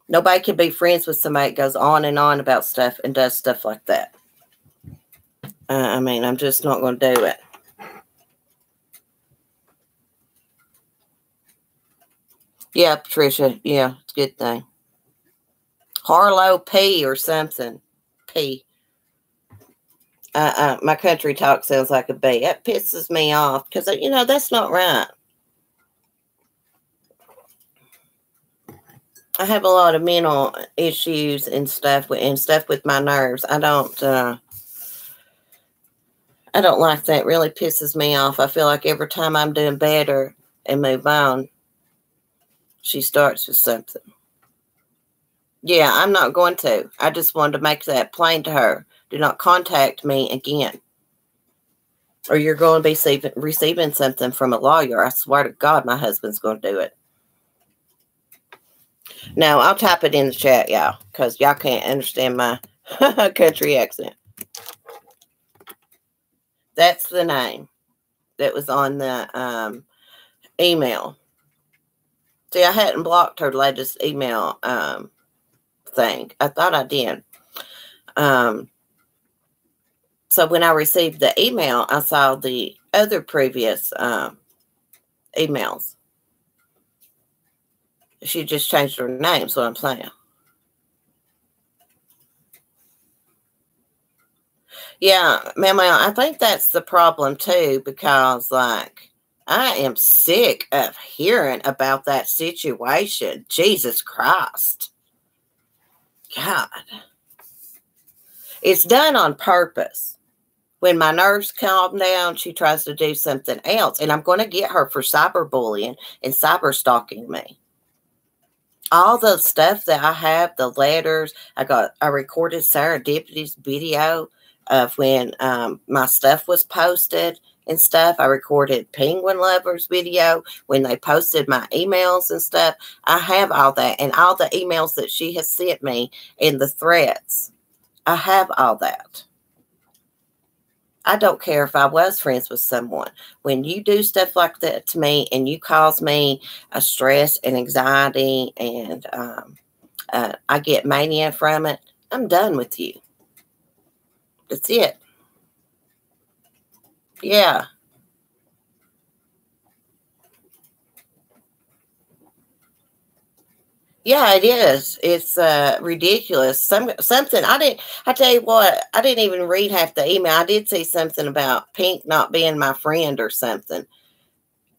Nobody can be friends with somebody that goes on and on about stuff and does stuff like that. I mean, I'm just not going to do it. Yeah, Patricia. Yeah, it's a good thing. Harlow P or something. P. My country talk sounds like a B. That pisses me off because, you know, that's not right. I have a lot of mental issues and stuff with my nerves. I don't like that. It really pisses me off. I feel like every time I'm doing better and move on, she starts with something. Yeah, I'm not going to. I just wanted to make that plain to her. Do not contact me again. Or you're going to be receiving something from a lawyer. I swear to God, my husband's going to do it. No, I'll type it in the chat, y'all, because y'all can't understand my country accent. That's the name that was on the email. See, I hadn't blocked her latest email thing. I thought I did. So when I received the email, I saw the other previous emails. She just changed her name, is what I'm saying. Yeah, Mama, I think that's the problem too, because like I am sick of hearing about that situation. Jesus Christ. God. It's done on purpose. When my nerves calm down, she tries to do something else. And I'm going to get her for cyberbullying and cyber stalking me. All the stuff that I have, the letters, I recorded Serendipity's video of when my stuff was posted and stuff. I recorded Penguin Lovers video when they posted my emails and stuff. I have all that and all the emails that she has sent me in the threads. I have all that. I don't care if I was friends with someone. When you do stuff like that to me and you cause me a stress and anxiety and I get mania from it, I'm done with you. That's it. Yeah. Yeah, it is. It's ridiculous. Something I tell you what, I didn't even read half the email. I did see something about Pink not being my friend or something.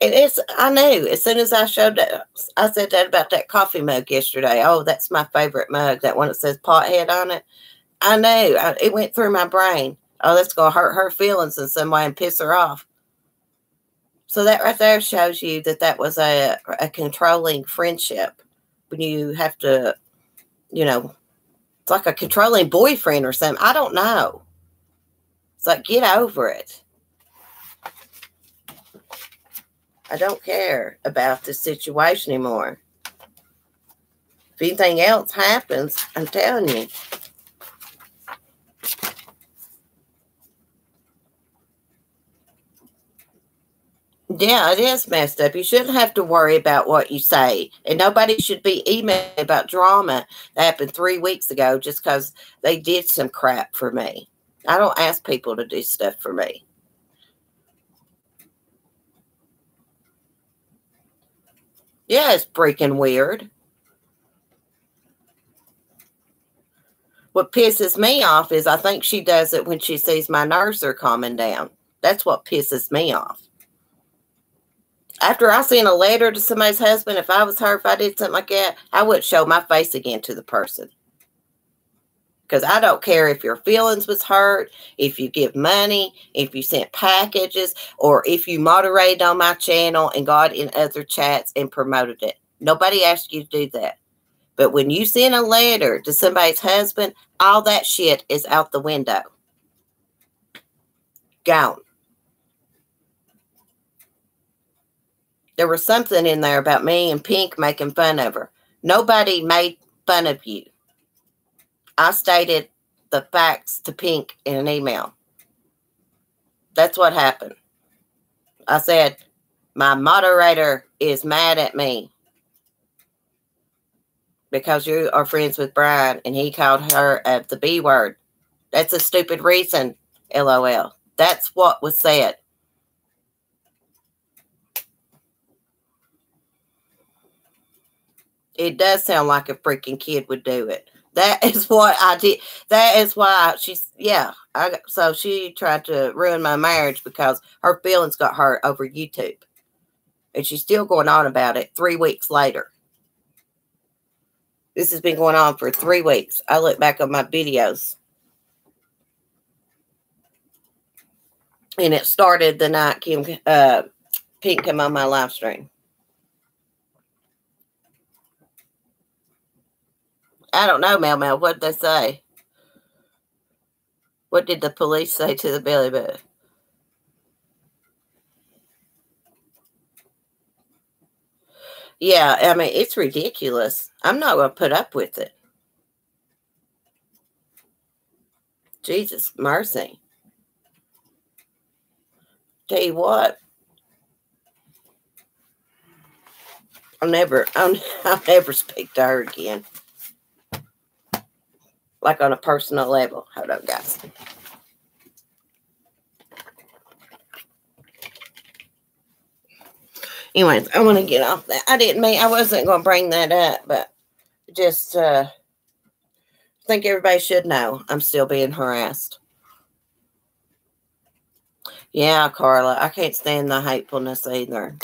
I knew as soon as I showed that, I said that about that coffee mug yesterday. Oh, that's my favorite mug, that one that says pothead on it. I knew. It went through my brain. Oh, that's going to hurt her feelings in some way and piss her off. So that right there shows you that that was a controlling friendship. When you have to, it's like a controlling boyfriend or something. I don't know. It's like, get over it. I don't care about this situation anymore. If anything else happens, I'm telling you. Yeah, it is messed up. You shouldn't have to worry about what you say. And nobody should be emailing about drama that happened 3 weeks ago just because they did some crap for me. I don't ask people to do stuff for me. Yeah, it's freaking weird. What pisses me off is I think she does it when she sees my nerves are calming down. That's what pisses me off. After I sent a letter to somebody's husband, if I was her, if I did something like that, I wouldn't show my face again to the person. Because I don't care if your feelings was hurt, if you give money, if you sent packages, or if you moderated on my channel and got in other chats and promoted it. Nobody asked you to do that. But when you send a letter to somebody's husband, all that shit is out the window. Gone. There was something in there about me and Pink making fun of her. Nobody made fun of you. I stated the facts to Pink in an email. That's what happened. I said, my moderator is mad at me because you are friends with Brian and he called her the B word. That's a stupid reason, LOL. That's what was said. It does sound like a freaking kid would do it. That is what I did. That is why so she tried to ruin my marriage because her feelings got hurt over YouTube. And she's still going on about it 3 weeks later. This has been going on for 3 weeks. I look back on my videos. And it started the night Pink came on my live stream. I don't know, Mel. What did they say? What did the police say to the belly button? Yeah, I mean, it's ridiculous. I'm not going to put up with it. Jesus mercy. Tell you what. I'll never speak to her again. Like on a personal level. Hold on, guys. Anyways, I want to get off that. I wasn't going to bring that up, but just think everybody should know I'm still being harassed. Yeah, Carla, I can't stand the hatefulness either.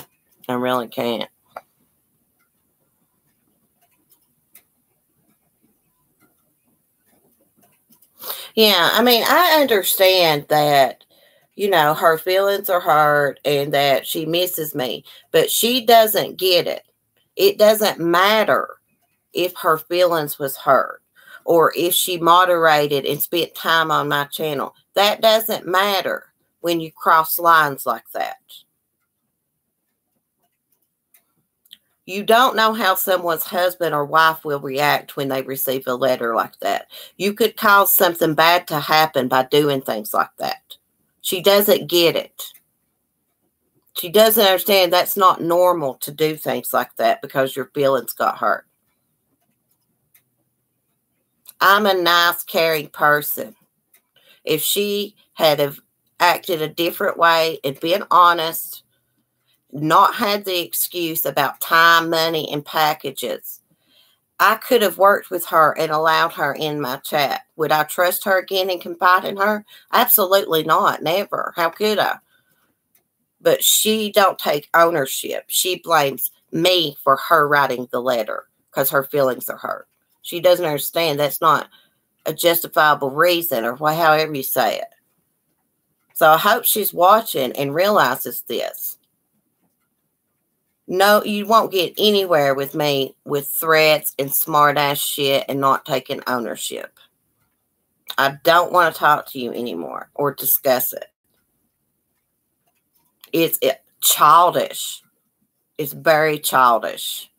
I really can't. Yeah, I mean, I understand that, her feelings are hurt and that she misses me, but she doesn't get it. It doesn't matter if her feelings was hurt or if she moderated and spent time on my channel. That doesn't matter when you cross lines like that. You don't know how someone's husband or wife will react when they receive a letter like that. You could cause something bad to happen by doing things like that. She doesn't get it. She doesn't understand that's not normal to do things like that because your feelings got hurt. I'm a nice, caring person. If she had have acted a different way and been honest, not had the excuse about time, money, and packages, I could have worked with her and allowed her in my chat. Would I trust her again and confide in her? Absolutely not. Never. How could I? But she don't take ownership. She blames me for her writing the letter because her feelings are hurt. She doesn't understand that's not a justifiable reason, or however you say it. So I hope she's watching and realizes this. No, you won't get anywhere with me with threats and smart ass shit and not taking ownership. I don't want to talk to you anymore or discuss it. It's childish. It's very childish.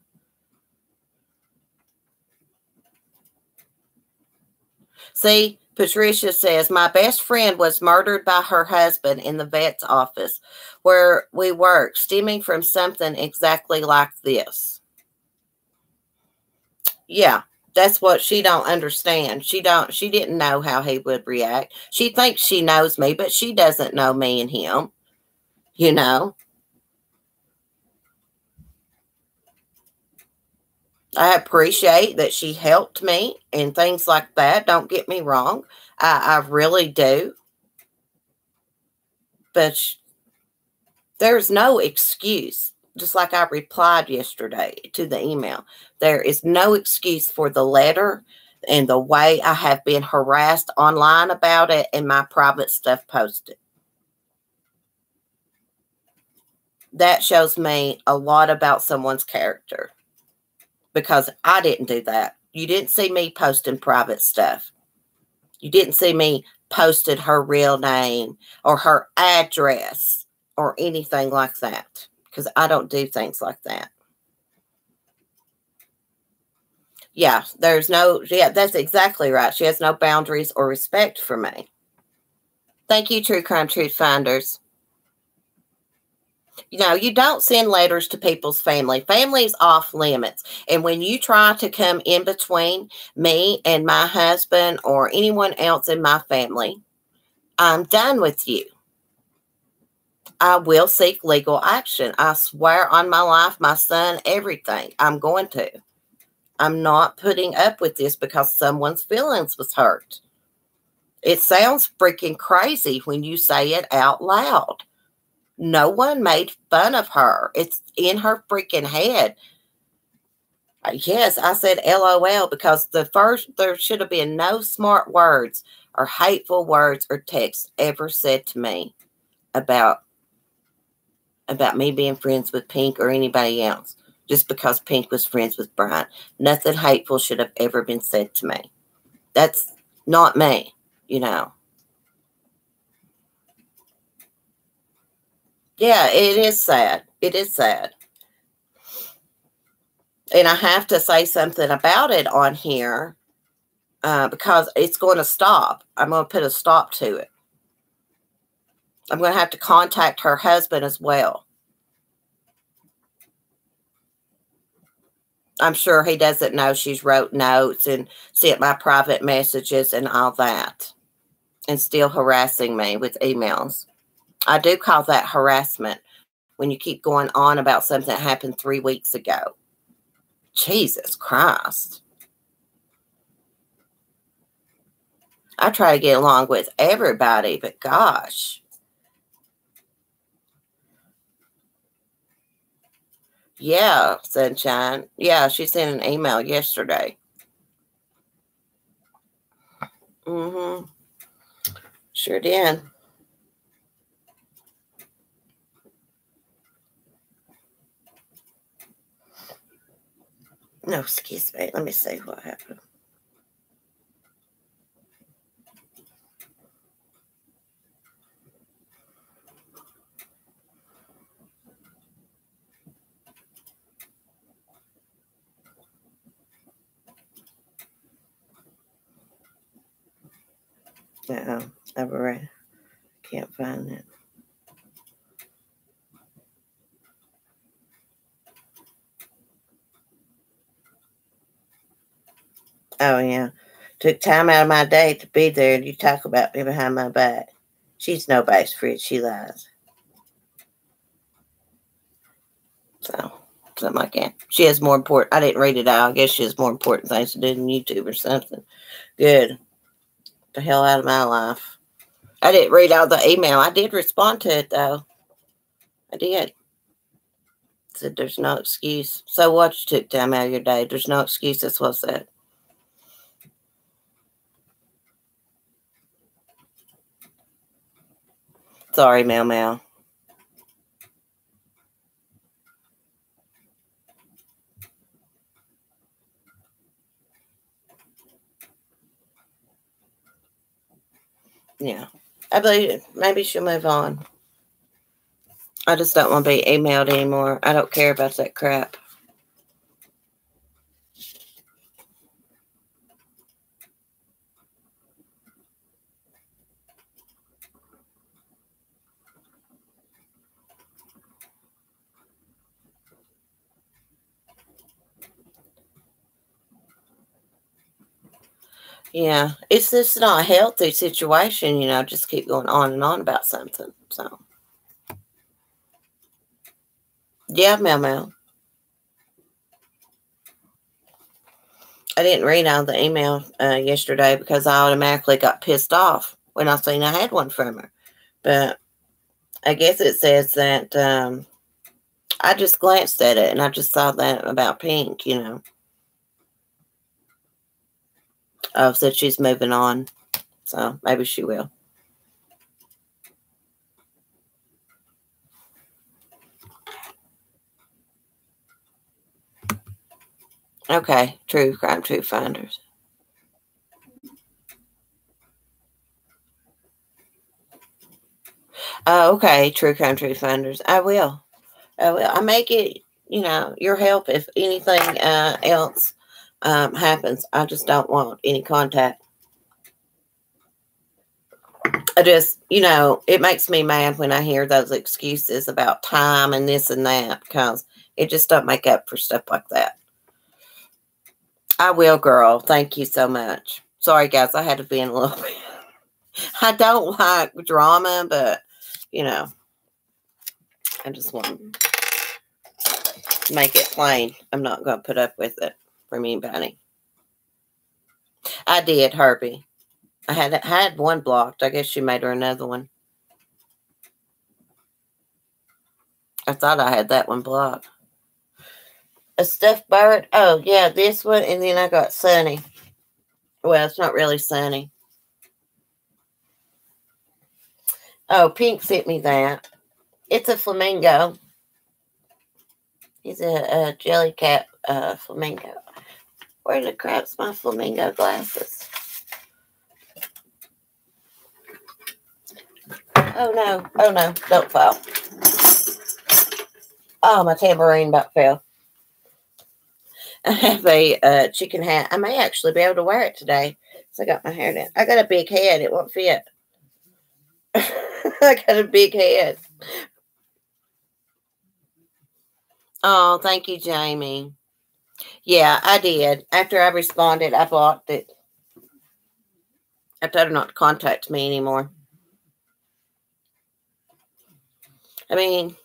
See, Patricia says, my best friend was murdered by her husband in the vet's office where we work, stemming from something exactly like this. Yeah, that's what she don't understand. She didn't know how he would react. She thinks she knows me, but she doesn't know me and him, you know. I appreciate that she helped me and things like that. Don't get me wrong. I really do. But there's no excuse. Just like I replied yesterday to the email, there is no excuse for the letter and the way I have been harassed online about it and my private stuff posted. That shows me a lot about someone's character because I didn't do that. You didn't see me posting private stuff. You didn't see me posted her real name or her address or anything like that because I don't do things like that. Yeah, that's exactly right. She has no boundaries or respect for me. Thank you, True Crime Truth Finders. You don't send letters to people's family. Family's off limits. And when you try to come in between me and my husband or anyone else in my family, I'm done with you. I will seek legal action. I swear on my life, my son, everything. I'm going to. I'm not putting up with this because someone's feelings was hurt. It sounds freaking crazy when you say it out loud. No one made fun of her. It's in her freaking head. Yes, I said LOL because there should have been no smart words or hateful words or texts ever said to me about me being friends with Pink or anybody else just because Pink was friends with Brian. Nothing hateful should have ever been said to me. That's not me, Yeah, it is sad. It is sad. And I have to say something about it on here because it's going to stop. I'm going to put a stop to it. I'm going to have to contact her husband as well. I'm sure he doesn't know she's wrote notes and sent my private messages and all that and still harassing me with emails. I do call that harassment when you keep going on about something that happened 3 weeks ago. Jesus Christ. I try to get along with everybody, but gosh. Yeah, Sunshine. Yeah, she sent an email yesterday. Mm-hmm. Sure did. No, excuse me. Let me see what happened. I can't find it. Oh, yeah. Took time out of my day to be there, and you talk about me behind my back. She's nobody's friend. She lies. So, something like that. She has more important. I didn't read it out. I guess she has more important things to do than YouTube or something. Good. The hell out of my life. I didn't read out the email. I did respond to it, though. I did. Said there's no excuse. So what you took time out of your day? There's no excuse. That's what I said. Sorry, Meow Meow. Yeah. I believe maybe she'll move on. I just don't want to be emailed anymore. I don't care about that crap. Yeah, it's just not a healthy situation, just keep going on and on about something. So, yeah, Meow Meow. I didn't read out the email yesterday because I automatically got pissed off when I seen I had one from her. But I guess it says that I just glanced at it and I just saw that about Pink, Oh, so she's moving on. So maybe she will. Okay, True Crime Truth Finders. Oh, okay, True Crime Truth Finders. I will. I make it, your help if anything else happens. I just don't want any contact. I just, it makes me mad when I hear those excuses about time and this and that because it just don't make up for stuff like that. I will, girl. Thank you so much. Sorry, guys. I had to be in a little bit. I don't like drama, but, I just want to make it plain. I'm not going to put up with it from anybody. I did, Herbie. I had one blocked. I guess she made her another one. I thought I had that one blocked. A stuffed bird. Oh, yeah, this one. And then I got Sunny. Well, it's not really Sunny. Oh, Pink sent me that. It's a flamingo. He's a jelly cat flamingo. Where the crap's my flamingo glasses? Oh, no. Oh, no. Don't fall. Oh, my tambourine about fell. I have a chicken hat. I may actually be able to wear it today. So I got my hair down. I got a big head. It won't fit. I got a big head. Oh, thank you, Jamie. Yeah, I did. After I responded, I blocked it. I told her not to contact me anymore. I mean,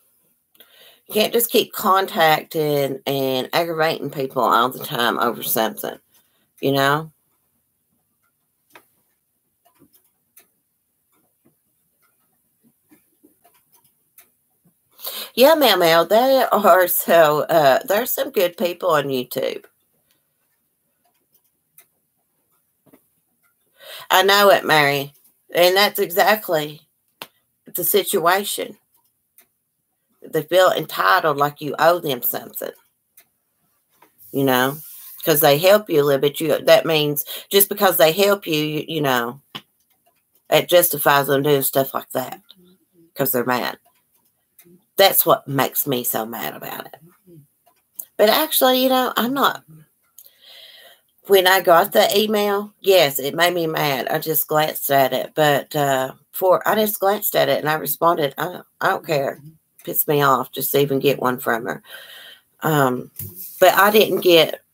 you can't just keep contacting and aggravating people all the time over something, Yeah, Mel, there are there's some good people on YouTube. I know it, Mary. And that's exactly the situation. They feel entitled like you owe them something, because they help you a little bit. That means just because they help you, it justifies them doing stuff like that because they're mad. That's what makes me so mad about it. But actually, I'm not. When I got the email, yes, it made me mad. I just glanced at it, but I just glanced at it and I responded. I don't care. Pissed me off just to even get one from her. But I didn't get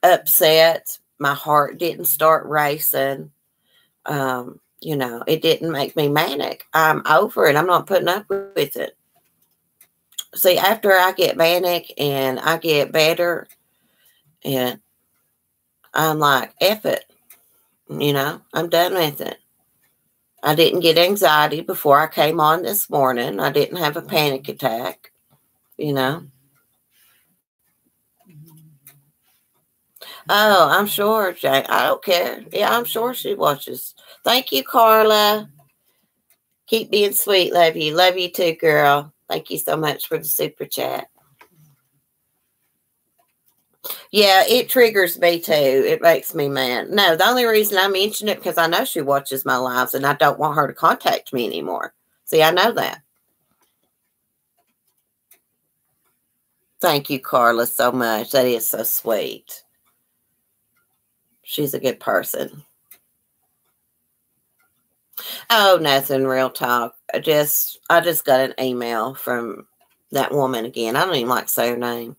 upset my heart didn't start racing. You know, it didn't make me manic. I'm over it. I'm not putting up with it. See, after I get manic and I get better, and I'm like, F it. You know, I'm done with it. I didn't get anxiety before I came on this morning. I didn't have a panic attack, you know. Oh, I'm sure, Jane. I don't care. Yeah, I'm sure she watches. Thank you, Carla. Keep being sweet. Love you. Love you too, girl. Thank you so much for the super chat. Yeah, it triggers me too. It makes me mad. No, the only reason I mention it because I know she watches my lives and I don't want her to contact me anymore. See, I know that. Thank you, Carla, so much. That is so sweet. She's a good person. Oh, nothing, real talk. I just got an email from that woman again. I don't even like to say her name.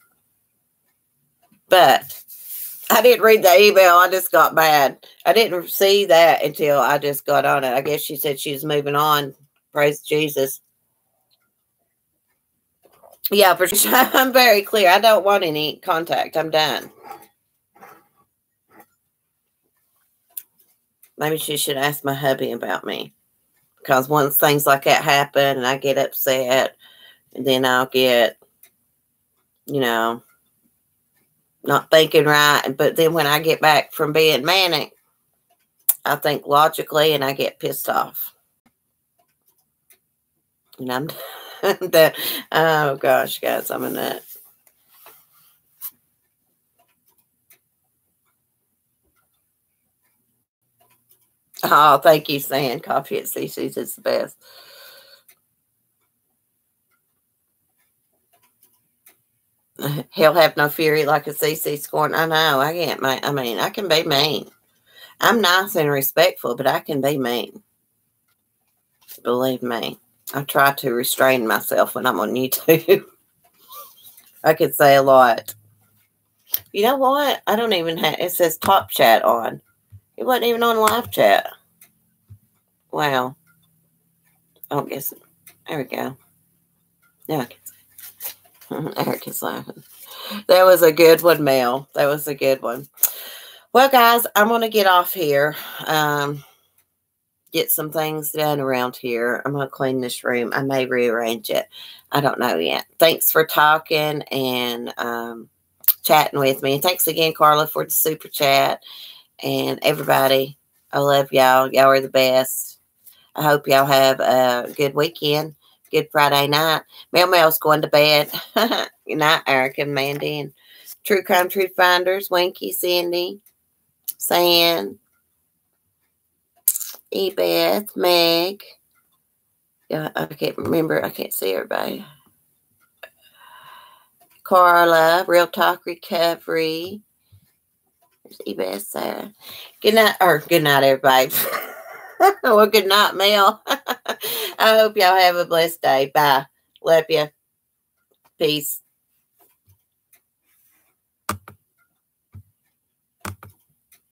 But I didn't read the email. I just got mad. I didn't see that until I just got on it. I guess she said she was moving on. Praise Jesus. Yeah, but I'm very clear. I don't want any contact. I'm done. Maybe she should ask my hubby about me. Because once things like that happen and I get upset, and then I'll get, you know, not thinking right. But then when I get back from being manic, I think logically and I get pissed off. And I'm that. Oh gosh, guys, I'm a nut. Oh, thank you, Sand. Coffee at CC's is the best. He'll have no fury like a CC scorn. I know. I can't. I mean, I can be mean. I'm nice and respectful, but I can be mean. Believe me. I try to restrain myself when I'm on YouTube. I could say a lot. You know what? I don't even have, it says top chat on. It wasn't even on live chat. Wow. I don't guess it. There we go. Now I can say. Eric is laughing. That was a good one, Mel. That was a good one. Well, guys, I'm going to get off here. Get some things done around here. I'm going to clean this room. I may rearrange it. I don't know yet. Thanks for talking and chatting with me. And thanks again, Carla, for the super chat. And everybody, I love y'all. Y'all are the best. I hope y'all have a good weekend. Good Friday night. Mel's going to bed. Good night, Eric and Mandy and True Crime Truth Finders, Winky, Cindy, San, Ebeth, Meg. Yeah, I can't remember. I can't see everybody. Carla, Real Talk Recovery. There's Ebeth, Sarah. Good night, or good night, everybody. Well, good night, Mel. I hope y'all have a blessed day. Bye. Love you. Peace.